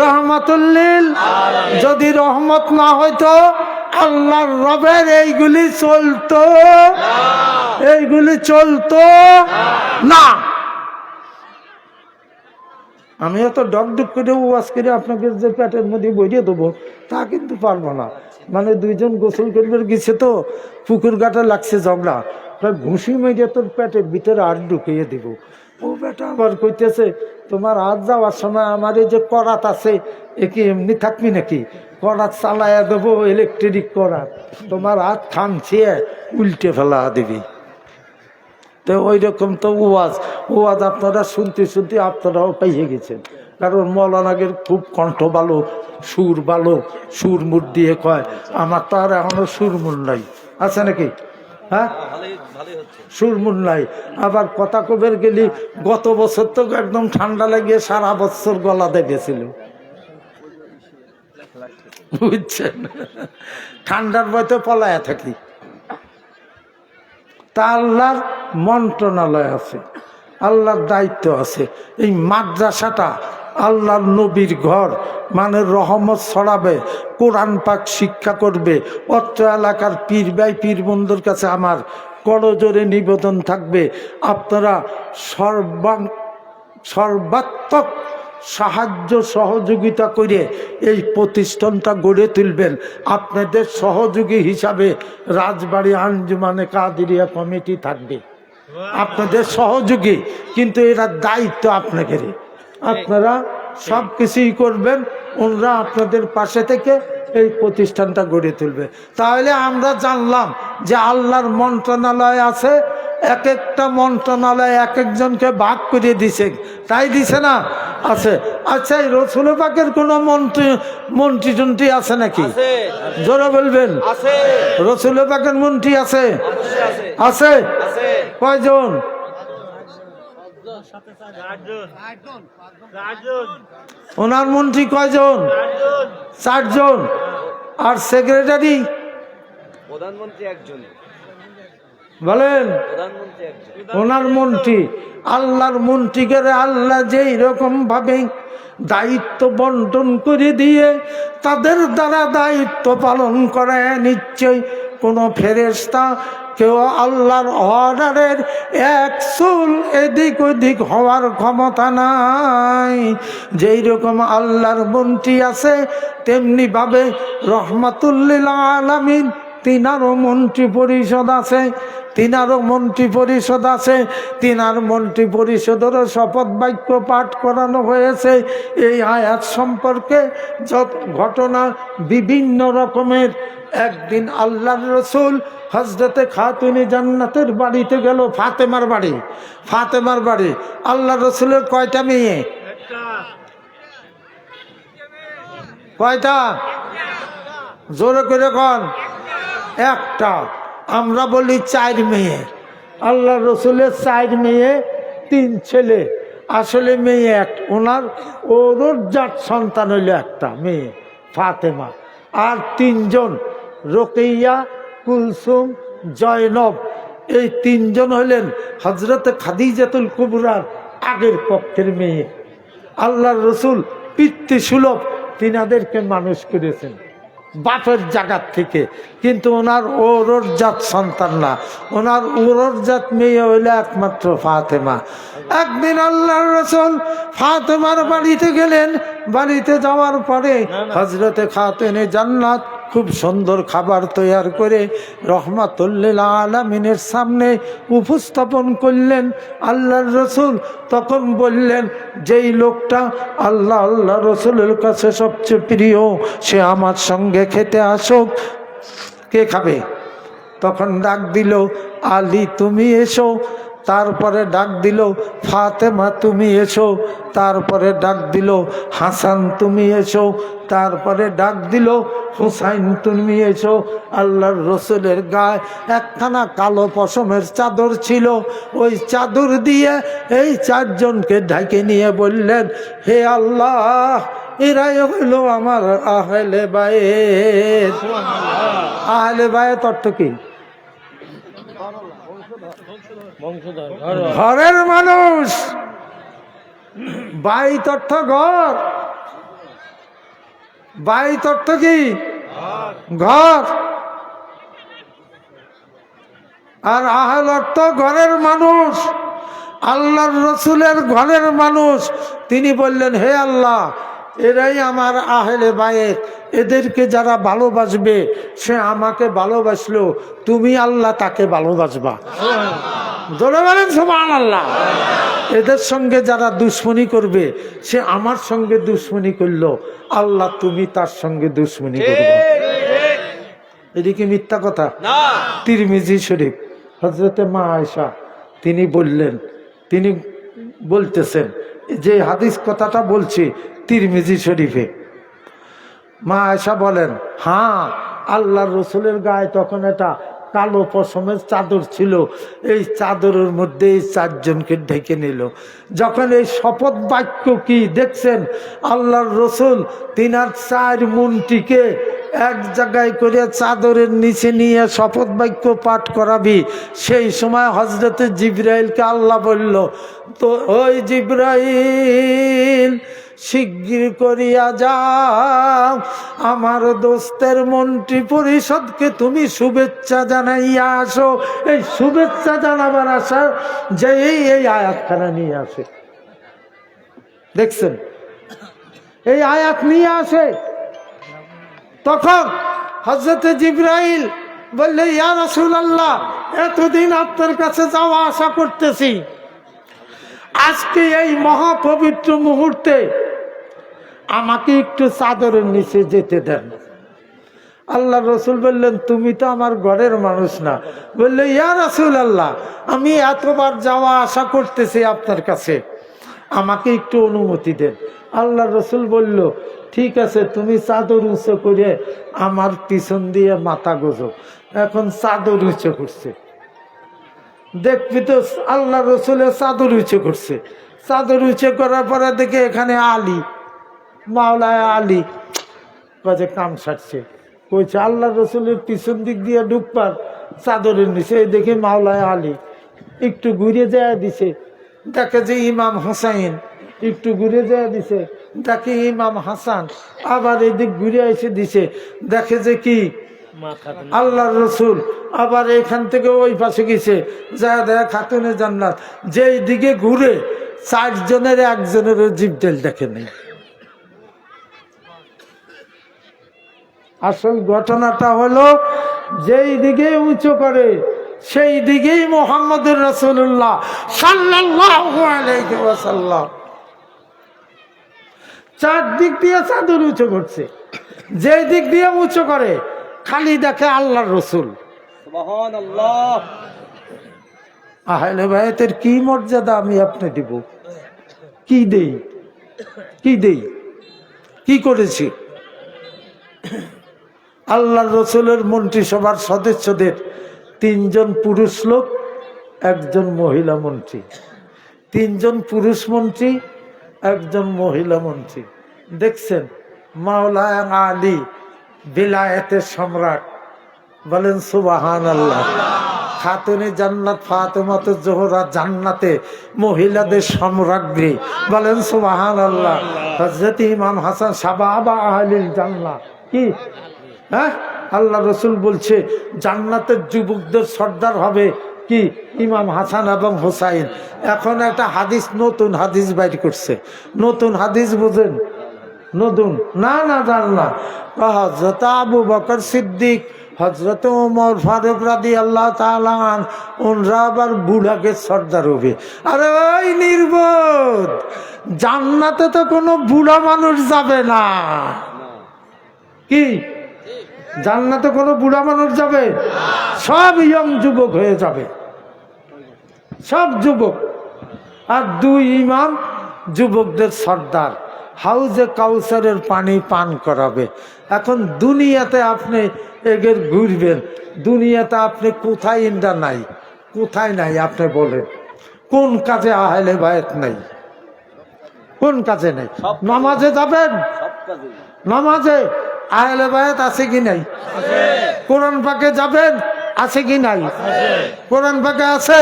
রহমাতুল্লিল। যদি রহমত না হইতো আল্লাহর রবের এইগুলি চলতো, এইগুলি চলতো না। আমি এত ডকডুক করে ওয়াজ করে আপনাকে যে পেটের মধ্যে বইয়ে দেবো তা কিন্তু পারবো না। মানে দুইজন গোসল করবে গেছে, তো পুকুর ঘাটে লাগছে ঝগড়া, ঘুষি মেরে তোর পেটের ভিতরে আর ঢুকিয়ে দিব। ও বেটা আবার কইতেছে তোমার হাত যাওয়ার সময় আমার এই যে করাত আছে এ কি এমনি থাকবি নাকি? করাত চালাইয়া দেবো, ইলেকট্রিক করাত, তোমার হাত খামছিয়ে উল্টে ফেলা দিবি। তো ওই রকম তো ওয়াজ আপনারা শুনতে শুনতে আপনারাও পাইয়ে গেছেন। কারণ মৌলানাগের খুব কণ্ঠ ভালো, সুর ভালো, সুর মুর দিয়ে কয়। আমার তো আর এখনো সুরমুর নাই, আছে নাকি? হ্যাঁ, সুরমুর নাই। আবার কথা কবের গেলি গত বছর তো একদম ঠান্ডা লাগিয়ে সারা বছর গলা দেখেছিল, বুঝছেন? ঠান্ডার বয়তে পলায়া থাকি। তা আল্লাহর মন্ত্রণালয় আছে, আল্লাহর দায়িত্ব আছে। এই মাদ্রাসাটা আল্লাহর নবীর ঘর, মানে রহমত ছড়াবে, কোরআন পাক শিক্ষা করবে। অত্র এলাকার পীর ভাই পীর বন্ধুর কাছে আমার করজোরে নিবেদন থাকবে, আপনারা সর্বাত্মক সাহায্য সহযোগিতা করে এই প্রতিষ্ঠানটা গড়ে তুলবেন। আপনাদের সহযোগী হিসাবে রাজবাড়ী আঞ্জুমানে কাদেরিয়া কমিটি থাকবে, আপনাদের সহযোগী, কিন্তু এরা দায়িত্ব আপনাদের। আপনারা সব কিছুই করবেন, ওনারা আপনাদের পাশে থেকে এই প্রতিষ্ঠানটা গড়ে তুলবে। তাহলে আমরা জানলাম যে আল্লাহর মন্ত্রণালয় আছে, এক একটা মন্ত্রণালয় এক একজনকে ভাগ করে দিছে, তাই দিছে না? আছে। আচ্ছা, এই রসুল পাকের কোন মন্ত্রী টন্ত্রী আছে নাকি? জোরে বলবেন। রসুল পাকের মন্ত্রী আছে? আছে। কয়জন? ওনার মন্ত্রী কয়জন? 4 জন। আর সেক্রেটারি? প্রধানমন্ত্রী একজন। বলেন। প্রধানমন্ত্রী একজন। ওনার মন্ত্রী, আল্লাহর মন্ত্রীকে আল্লাহ যেই রকম ভাবে দায়িত্ব বন্টন করে দিয়ে তাদের দ্বারা দায়িত্ব পালন করে, নিশ্চয়ই কোনো ফেরেশতা কেউ আল্লাহর অর্ডারের এক চুল এদিক ওদিক হওয়ার ক্ষমতা নাই। যেই রকম আল্লাহর মন্ত্রী আছে, তেমনি ভাবে রহমাতুল্লিল আলামিন তিনারও মন্ত্রী পরিষদ আছে, তিনারও মন্ত্রী পরিষদ আছে। তিনার মন্ত্রী পরিষদেরও শপথ বাক্য পাঠ করানো হয়েছে। এই আয়াত সম্পর্কে যত ঘটনা বিভিন্ন রকমের। একদিন আল্লাহর রসুল হজরতে খাতুনে জান্নাতের বাড়িতে গেল, ফাতেমার বাড়ি। ফাতেমার বাড়ি। আল্লাহ রসুলের কয়টা মেয়ে? কয়টা? জোরে করে কন। একটা। আমরা বলি 4 মেয়ে। আল্লাহ রসুলের 4 মেয়ে 3 ছেলে। আসলে মেয়ে এক, ওনার ওর জাত সন্তান হইল একটা মেয়ে ফাতেমা। আর 3 জন, রোকেইয়া, কুলসুম, জয়নব। এই 3 জন হলেন হজরত খাদিজাতুল কুবরার আগের পক্ষের মেয়ে। আল্লাহর রসুল পিতৃসুলভ তিনাদেরকে মানুষ করেছেন বাপের জায়গার থেকে, কিন্তু ওনার ওরজাত সন্তান না, ওনার ওরজাত মেয়ে হইলে একমাত্র ফাতেমা। একদিন আল্লাহর রাসূল ফাতেমার বাড়িতে গেলেন। বাড়িতে যাওয়ার পরে হযরতে খাতুনে জান্নাত খুব সুন্দর খাবার তৈরি করে রহমাতুল্লিল আলামিনের সামনে উপস্থাপন করলেন। আল্লাহর রসুল তখন বললেন, যেই লোকটা আল্লাহ রসুলের কাছে সবচেয়ে প্রিয়, সে আমার সঙ্গে খেতে আসুক। কে খাবে? তখন ডাক দিল, আলী তুমি এসো। তারপরে ডাক দিল, ফাতেমা তুমি এসো। তারপরে ডাক দিল, হাসান তুমি এসো। তারপরে ডাক দিল, হুসাইন তুমি এসো। আল্লাহর রসুলের গায়ে একখানা কালো পশমের চাদর ছিল। ওই চাদর দিয়ে এই 4 জনকে ঢাকে নিয়ে বললেন, হে আল্লাহ, এরাই হইল আমার আহলে বায়েত। আহলে বায়েত অর্থ কি? ঘরের মানুষ। বাইত অর্থ ঘর। বাইত অর্থ কি? ঘর। আর আহল অর্থ ঘরের মানুষ। আল্লাহর রসুলের ঘরের মানুষ। তিনি বললেন, হে আল্লাহ, এরাই আমার আহলে বায়েত। এদেরকে যারা ভালোবাসবে সে আমাকে ভালোবাসলো, তুমি আল্লাহ তাকে ভালোবাসবা। জোরে বলেন সুবহানাল্লাহ। এদের সঙ্গে যারা দুশ্মনী করবে সে আমার সঙ্গে দুশ্মনী করলো, আল্লাহ তুমি তার সঙ্গে দুশ্মনী করবে। এদিকে মিথ্যা কথা না। তিরমিজি শরীফ হযরতে মা আয়েশা তিনি বললেন, তিনি বলতেছেন যে হাদিস কথাটা বলছি তিরমিজি শরীফে। মা আয়েশা বলেন, হ্যাঁ, আল্লাহর রসুলের গায়ে তখন এটা কালো পশমের চাদর ছিল। এই চাদরের মধ্যে এই 4 জনকে ঢেকে নিল। যখন এই শপথ বাক্য কি দেখছেন, আল্লাহর রসুল তিনার 4 মন্ত্রীকে এক জায়গায় করে চাদরের নিচে নিয়ে শপথ বাক্য পাঠ করাবি, সেই সময় হজরতে জিবরাইলকে আল্লাহ বলল, তো ওই জিবরাইল শিগগির করিয়া যাও, আমার দোস্তের মন্ত্রী পরিষদকে তুমি শুভেচ্ছা জানাইয়া আসো। এই শুভেচ্ছা জানাবার আশা যে এই আয়াতখানা নিয়ে আসে, দেখছেন, এই আয়াত নিয়ে আসে। তখন হযরতে জিবরাইল বললে, ইয়া রাসূলুল্লাহ, এতদিন আপনার কাছে যাওয়া আশা করতেছি, আজকে এই মহাপবিত্র মুহূর্তে আমাকে একটু চাদরের নিচে যেতে দেন। আল্লাহ রসুল বললেন, তুমি তো আমার ঘরের মানুষ না। বললে, ইয়া রাসূলুল্লাহ, আমি এতবার যাওয়া আশা করতেছি আপনার কাছে, আমাকে একটু অনুমতি দেন। আল্লাহ রসুল বলল, ঠিক আছে, তুমি চাদর উঁচু করে আমার পিছন দিয়ে মাথা গোজো। এখন চাদর উঁচু করছে, দেখবি তো আল্লাহ রসুলের চাদর উঁচু করছে। চাদর উঁচু করার পরে দেখে এখানে আলী, মাওলায় আলী কাজে কাম সারছে, কইছে আল্লাহ রসুলের পিছন দিক দিয়ে ঢুকবার চাদরের নিচে দেখে মাওলায় আলী একটু ঘুরে যায় দিছে, দেখে যে ইমাম হোসাইন একটু ঘুরে যায় দিছে, দেখে ইমাম হাসান আবার এদিক ঘুরে এসে দিছে, দেখে যে কি আল্লাহ রসুল আবার এখান থেকে ওই পাশে গেছে, যা দেখা খাতুনে জান্নাত যেই দিকে ঘুরে 4 জনের একজনেরও জিবরাইল দেখে নেই। আসল ঘটনাটা হলো, যেই দিকে উঁচু করে সেই দিকেই মুহাম্মদুর রাসূলুল্লাহ সাল্লাল্লাহু আলাইহি ওয়াসাল্লাম 4 দিক দিয়ে চাদর উঁচু করছে, যেই দিক দিয়ে উঁচু করে খালি দেখে আল্লাহর রসুল। সুবহানাল্লাহ। আহলে বায়াতের কি মর্যাদা আমি আপনি দিব, কি দেই, কি দেই, কি করেছি? আল্লাহর রসুলের মন্ত্রিসভার সদস্যদের 3 জন পুরুষ লোক, 1 জন মহিলা মন্ত্রী, 3 জন পুরুষ মন্ত্রী, 1 জন মহিলা মন্ত্রী। দেখছেন, মাওলানা আলী বিলায়েতের সম্রাট, বলেন সুবহানাল্লাহ। খাতুনে জান্নাত ফাতেমাতুজ জোহরা জান্নাতে মহিলাদের সম্রাজ্ঞী, বলেন সুবহানাল্লাহ। হযরত ইমাম হাসান শাবাবা আহলিল জান্নাহ, কি হ্যাঁ, আল্লাহ রসুল বলছে জান্নাতের যুবকদের সর্দার হবে কি ইমাম হাসান এবং হোসাইন। এখন একটা হাদিস, নতুন হাদিস বাইর করছে, নতুন হাদিস বুঝেন, নতুন না না জান না, হযরত আবু বকর সিদ্দিক, হযরত ওমর ফারুক রাদিয়াল্লাহু তাআলা ওনরা আবার বুড়াকে সর্দার হবে। আরে ওই নির্বোধ, জান্নাতে তো কোনো বুড়া মানুষ যাবে না। কি জান্নাতে কোনো বুড়া মানুষ যাবে? সব ইয়ং যুবক হয়ে যাবে, সব যুবক। আর 2 ইমাম যুবকদের সর্দার, হাউজে কাউসারের পানি পান করাবে। এখন দুনিয়াতে আপনি এগের ঘুরবেন, দুনিয়াতে আপনি কোথায় ইন্ডা নাই, কোথায় নাই? আপনি বলেন কোন কাজে আহলে বায়াত নাই? কোন কাজে নাই? নামাজে যাবেন, নামাজে আহলে বায়াত আছে কি নাই? কোরআন পাকে যাবেন, আছে কি নাই? কোরআন পাকে আছে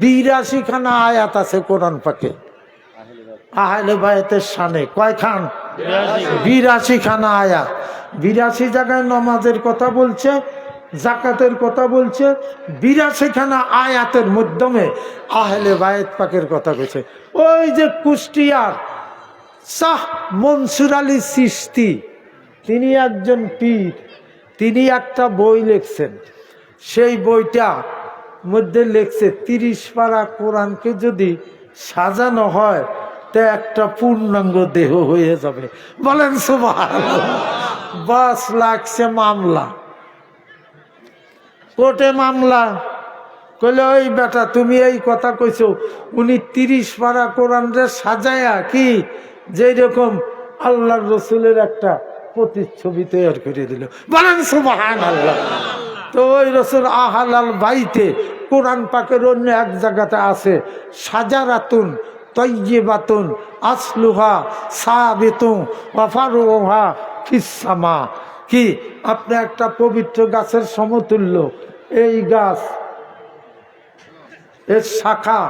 82 খানা আয়াত আছে কোরআন পাকে আহলে বায়াতের শানে। কয় খান? 82 খানা আয়াত। 82 জায়গায় নামাজের কথা বলছে, যাকাতের কথা বলছে, 82 খানা আয়াতের মাধ্যমে আহলে বায়াত পাকের কথা বলছে। ওই যে কুষ্টিয়ার শাহ মনসুর আলী চিশতি, তিনি একজন পীর, তিনি একটা বই লিখছেন, সেই বইটা মধ্যে লিখছে 30 পারা কোরআনকে যদি সাজানো হয় তা একটা পূর্ণাঙ্গ দেহ হয়ে যাবে, বলেন সুবহানাল্লাহ। বাস লাগছে মামলা, কোর্টে মামলা, কইলে ওই বেটা তুমি এই কথা কইছো, উনি 30 পারা কোরআনরে সাজায়া কি যেই রকম আল্লাহর রসুলের একটা প্রতিচ্ছবি তৈরি করে দিল, বলেন সুবহানাল্লাহ। তো ওই রসুল আহালাল বাইতে কোরআন পাকের অন্য এক জায়গাতে আছে, সাজারাতুন তয়্যিবাতুন আসলুহা সাবিতুন ওয়া ফারুহা ফিস সামা। কি আপনি একটা পবিত্র গাছের সমতুল্য এই গাছ, এর শাখা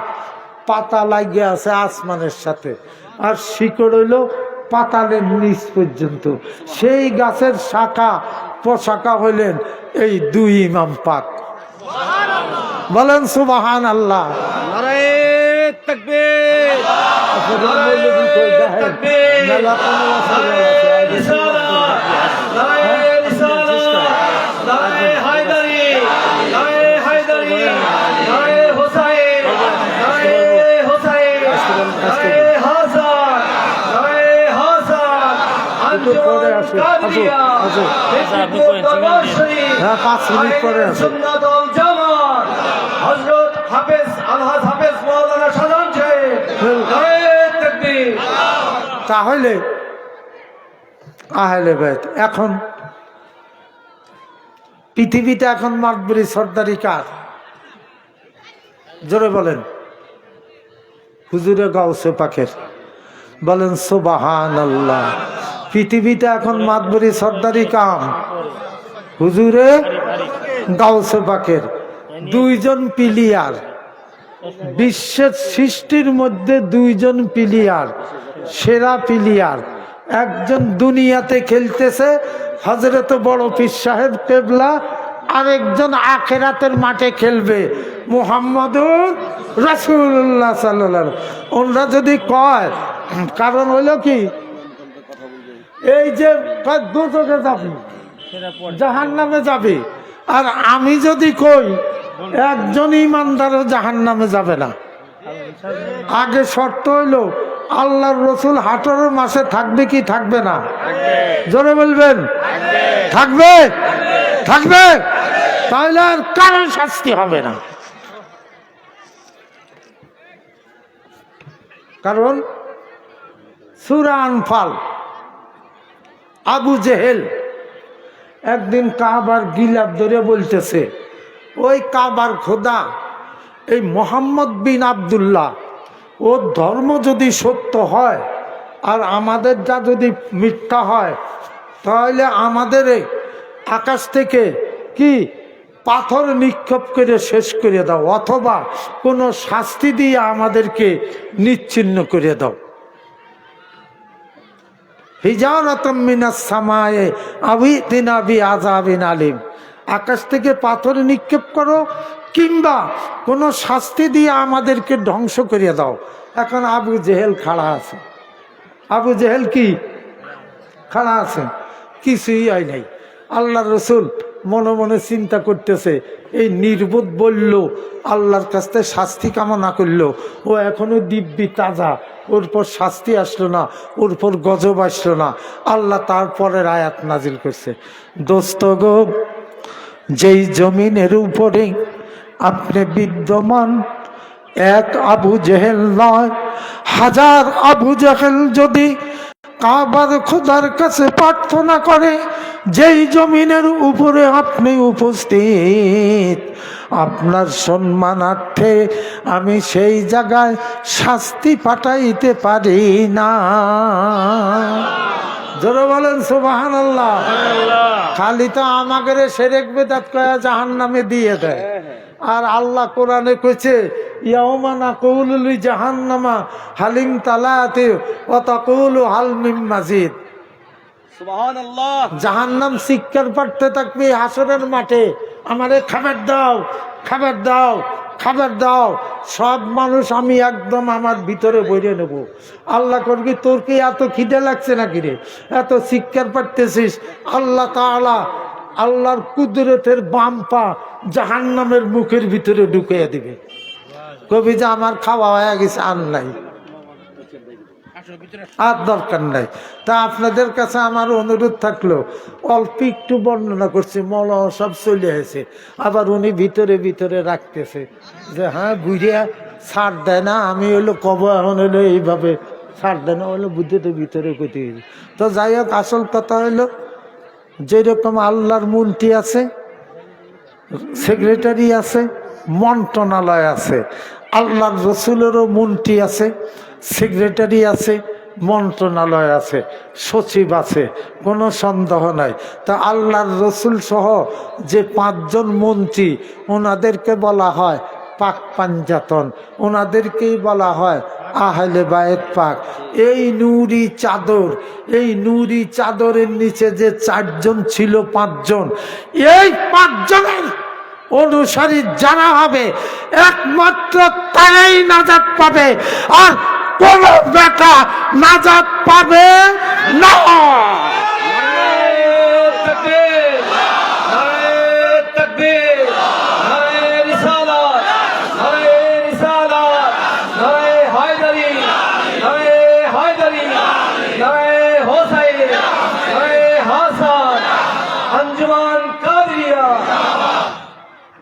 পাতা লাগিয়ে আছে আসমানের সাথে, আর শিকড় হইল পাতালের নিচ পর্যন্ত। সেই গাছের শাখা প্রশাখা হইলেন এই দুই ইমাম পাক। বলেন সুবহান আল্লাহ। নারায়ে তাকবীর, নারায়ে তাকবীর, নারায়ে রিসালাত, নারায়ে রিসালাত, নারায়ে হায়দারি, নারায়ে হায়দারি, নারায়ে হুসাইন, নারায়ে হুসাইন, নারায়ে হাসান, নারায়ে হাসান, আঞ্জুমান কাদিয়া, হ্যাঁ 5 মিনিট পরে আছে। সুন্নাত ওয়াল জামাত হযরত হাফেজ আলহাজ হাফেজ মাওলানা শাহজাহান সাহেব, নারায়ে তাকবীর। তাহলে আহলে বাইত এখন পৃথিবীতে এখন মাতবরি সর্দারি কার? জোরে বলেন। হুজুরে গাউসে পাকের। বলেন সুবহানাল্লাহ। পৃথিবীতে এখন মাতবরি সর্দারি কাম হুজুরে গাউসে পাকের। দুইজন প্লেয়ার, বিশ্বের সৃষ্টির মধ্যে দুইজন প্লেয়ার, সেরা প্লেয়ার। একজন দুনিয়াতে খেলতেছে হযরত বড় পীর সাহেব কেবলা, আরেকজন আখিরাতের মাঠে খেলবে মুহাম্মদুর রাসূলুল্লাহ সাল্লাল্লাহু আলাইহি ওয়াসাল্লাম। ওনারা যদি কয়, কারণ হইল কি, এই যে দুজকে যাবে, জাহান্নামে যাবে, আর আমি যদি কই একজন ইমানদারও জাহান্নামে যাবে না। আগে শর্ত হইল আল্লাহর রসুল 18 মাসে থাকবে কি থাকবে না? জোরে বলবেন। থাকবে, থাকবে, তাহলে আর কারো শাস্তি হবে না। কারণ সূরা আনফাল, আবু জেহেল একদিন কাবার গিলাফ ধরে বলতেছে, ওই কাবার খোদা এই মোহাম্মদ বিন আব্দুল্লাহ, ওর ধর্ম যদি সত্য হয় আর আমাদের যা যদি মিথ্যা হয়, তাহলে আমাদের এই আকাশ থেকে কি পাথর নিক্ষেপ করে শেষ করে দাও, অথবা কোনো শাস্তি দিয়ে আমাদেরকে নিচ্ছিন্ন করে দাও। হিজারাতুম মিনাস সামায়ে আবিতিনা বিআযাবিন আলিম, আকাশ থেকে পাথর নিক্ষেপ করো কিংবা কোনো শাস্তি দিয়ে আমাদেরকে ধ্বংস করিয়ে দাও। এখন আবু জেহেল খাড়া আছে। আবু জেহেল কি খাড়া আছে? কিছুই হয় নাই। আল্লাহ রসুল মনে মনে চিন্তা করতেছে, এই নির্বোধ বলল, আল্লাহর কাছ থেকে শাস্তি কামনা করলো, ও এখনো দিব্যি তাজা, ওর পর শাস্তি আসলো না, ওর পর গজব আসলো না। আল্লাহ তারপরের আয়াত নাজিল করছে, দোস্ত গো, যেই জমিনের উপরে আপনি বিদ্যমান, এক আবু জেহেল নয়, 1000 আবু জেহেল যদি কাবার খোদার কাছে প্রার্থনা করে, যেই জমিনের উপরে আপনি উপস্থিত, আপনার সম্মানার্থে আমি সেই জায়গায় শাস্তি পাঠাইতে পারি না। জোরে বলেন সুবহানাল্লাহ। খালি তো আমাদের শিরক বিদআত কয়া জাহান্নামে দিয়ে দেয়। আর আল্লাহ কোরআনে কইছে, ইয়াউমা নাকুলু লি জাহান্নামা হালিম তালাতি ওয়া তাকুলু হাল মিন মাজিদ। সুবহানাল্লাহ। জাহান্নাম চিৎকার করতে থাকবে হাসরের মাঠে, আমারে খাবার দাও, খাবার দাও, খাবার দাও। সব মানুষ আমি একদম আমার ভিতরে বইরে নেব। আল্লাহ করবি, তোর কি এত খিদে লাগছে নাকি রে, এত চিৎকার পারতেছিস? আল্লাহ তাআলা আল্লাহর কুদরতের বাম পা জাহান্নামের মুখের ভিতরে ঢুকিয়ে দিবে। কবি যে আমার খাওয়া হয়ে গেছে, আর নাই, আর দরকার নাই। তা আপনাদের কাছে আমার অনুরোধ থাকলো, অল্প একটু বর্ণনা করছে, মলা সব চলে আসে, আবার উনি ভিতরে ভিতরে রাখতেছে যে হ্যাঁ বুঝিয়া ছাড় দেয় না। আমি হইলো কব এখন হইলো এইভাবে ছাড় দেয় না, হইলো বুদ্ধিতে ভিতরে কইতে। তো যাই হোক, আসল কথা হইলো যেরকম আল্লাহর মন্ত্রী আছে, সেক্রেটারি আছে, মন্ত্রণালয় আছে, আল্লাহর রসুলেরও মন্ত্রী আছে, সেক্রেটারি আছে, মন্ত্রণালয় আছে, সচিব আছে, কোনো সন্দেহ নাই। তা আল্লাহর রসুল সহ যে 5 জন মন্ত্রী, ওনাদেরকে বলা হয় পাক পাঞ্জাতন, ওনাদেরকেই বলা হয় আহলে বায়েত পাক। এই নূরি চাদর, এই নূরি চাদরের নিচে যে 4 জন ছিল, 5 জন, এই 5 জনের অনুসারী যারা হবে একমাত্র তারাই নাজাত পাবে, আর কোন বেটা নাজাত পাবে না।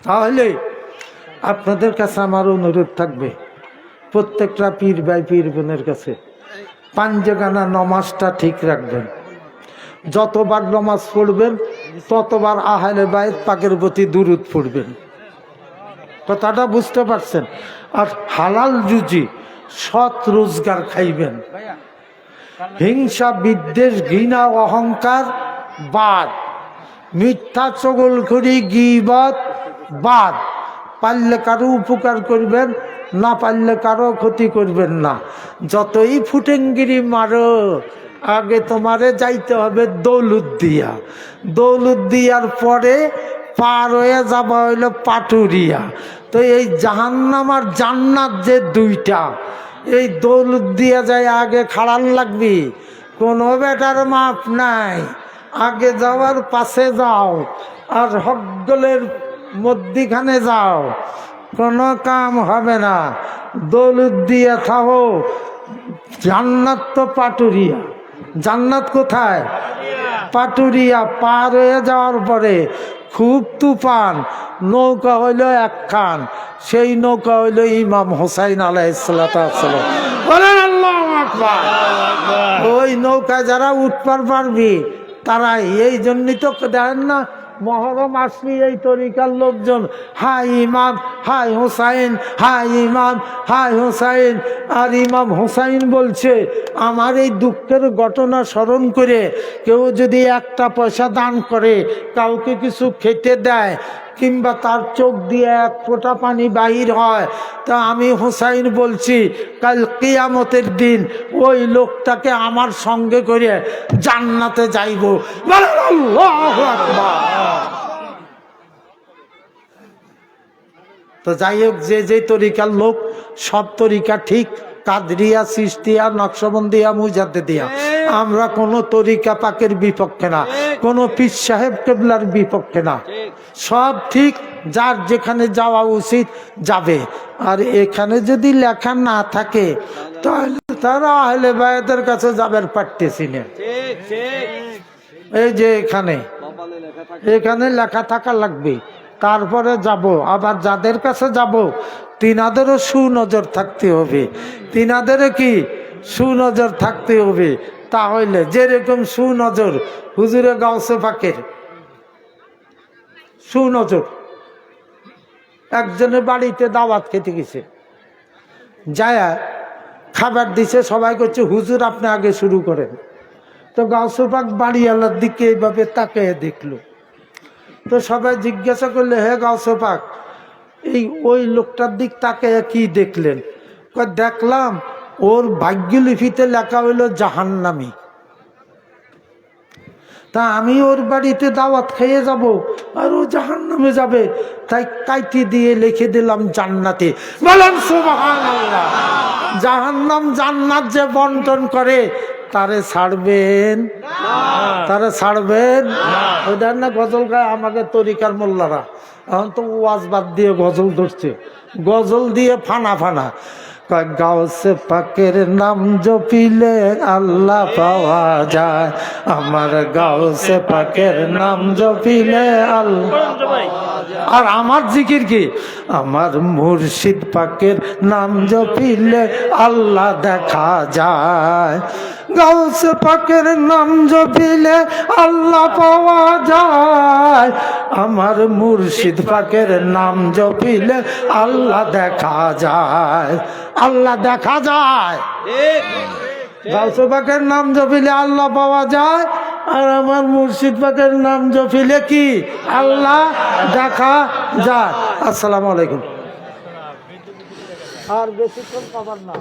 তাহলে আপনাদের কাছে আমার অনুরোধ থাকবে, প্রত্যেকটা পীর ভাই পীর বোনের কাছে পাঞ্জেগানা নমাজটা ঠিক রাখবেন। যতবার নমাজ পড়বেন ততবার আহলে বায়েত পাকের প্রতি দুরূদ পড়বেন। কথাটা বুঝতে পারছেন? আর হালাল রুজি, সৎ রোজগার খাইবেন। হিংসা, বিদ্বেষ, ঘৃণা, অহংকার বাদ, মিথ্যা চগলখড়ি, গীবত বাদ। পারলে কারো উপকার করবেন, না পারলে কারো ক্ষতি করবেন না। যতই ফুটেঙ্গিরি মারো, আগে তোমারে যাইতে হবে দৌলতদিয়া। দৌলতদিয়ার পরে পার হয়ে যাওয়া হইল পাটুরিয়া। তো এই জাহান্নাম আর জান্নাত যে 2টা, এই দৌলতদিয়া যায় আগে খাড়ান লাগবি, কোনো বেটার মাপ নাই। আগে যাওয়ার পাশে যাও, আর হকগলের মধ্যিখানে যাও, কোনো কাম হবে না। দৌলতদিয়া থাকো, জান্নাত তো পাটুরিয়া। জান্নাত কোথায়? পাটুরিয়া। পার হয়ে যাওয়ার পরে খুব তুফান, নৌকা হইল একখান, সেই নৌকা হইল ইমাম হোসাইন আলাইহিস সালাম। বলেন আল্লাহু আকবার। ওই নৌকায় যারা উঠবার পারবি তারাই। এই জন্যই তো দেখেন না, মহরম আসলি এই তরিকার লোকজন হাই ইমাম, হাই হোসাইন, হাই ইমাম, হাই হোসাইন। আর ইমাম হোসাইন বলছে, আমার এই দুঃখের ঘটনা স্মরণ করে কেউ যদি 1টা পয়সা দান করে, কাউকে কিছু খেতে দেয়, কিংবা তার চোখ দিয়ে 1 ফোঁটা পানি বাহির হয়, তা আমি হোসাইন বলছি কাল কিয়ামতের দিন ওই লোকটাকে আমার সঙ্গে করে জান্নাতে যাইব। আল্লাহু আকবার। তো যাই হোক, যে যে তরিকার লোক, সব তরিকা ঠিক। কাদরিয়া, চিশতিয়া, নকশবন্দিয়া, মুজাদ্দিদিয়া, আমরা কোনো তরিকা পাকের বিপক্ষে না, কোনো পীর সাহেব কেবলার বিপক্ষে না। সব ঠিক, যার যেখানে যাওয়া উচিত যাবে। আর এখানে যদি লেখা না থাকে তাহলে তারা আহলে বায়েতের কাছে যাবার পারতেছি না। এই যে এখানে লেখা থাকা লাগবে, তারপরে যাব। আবার যাদের কাছে যাব তিনাদেরও সুনজর থাকতে হবে, তিনাদেরও কি সুনজর থাকতে হবে। তাহলে যেরকম সুনজর হুজুরে গাউসে পাকের সুনজর, একজনের বাড়িতে দাওয়াত খেতে গেছে, যায় খাবার দিছে, সবাই করছে হুজুর আপনি আগে শুরু করেন। তো গাউসে পাক বাড়িওয়ালার দিকে এইভাবে তাকিয়ে দেখলো। তো সবাই জিজ্ঞাসা করলে, হে গাউসে পাক, এই ওই লোকটার দিক তাকিয়ে কি দেখলেন? দেখলাম ওর ভাগ্যলিপিতে লেখা হইল জাহান্নামী। তা আমি ওর বাড়িতে দাওয়াত খেয়ে যাব, আর ও জাহান্নামে যাবে, তাই কাইটি দিয়ে লিখে দিলাম জান্নাতে। বলেন সুবহানাল্লাহ। জাহান্নাম জান্নাত যে বন্টন করে তারে ছাড়বেন? তারে ছাড়বেন? ওদের না গজল গায় আমাকে তরিকার মোল্লারা, এখন তো ওয়াজ বাদ দিয়ে গজল ধরছে, গজল দিয়ে ফানা ফানা। গাউসে পাকের নাম জপিলে আল্লাহ পাওয়া যায়, আমার গাউসে পাকের নাম জপিলে আল্লাহ। আর আমার জিকির কি? আমার মুর্শিদ পাকের নাম জপিলে আল্লাহ দেখা যায়। গাউসে পাকের নাম জপিলে আল্লাহ পাওয়া যায়, আমার মুর্শিদ পাকের নাম জপিলে আল্লাহ দেখা যায়। আল্লাহ দেখা যায়। গাউসে পাকের নাম জপিলে আল্লাহ পাওয়া যায়, আর আমার মুর্শিদ পাকের নাম জপিলে কি আল্লাহ দেখা যায়। আসসালামু আলাইকুম। আর বেশিক্ষণ পাবার না।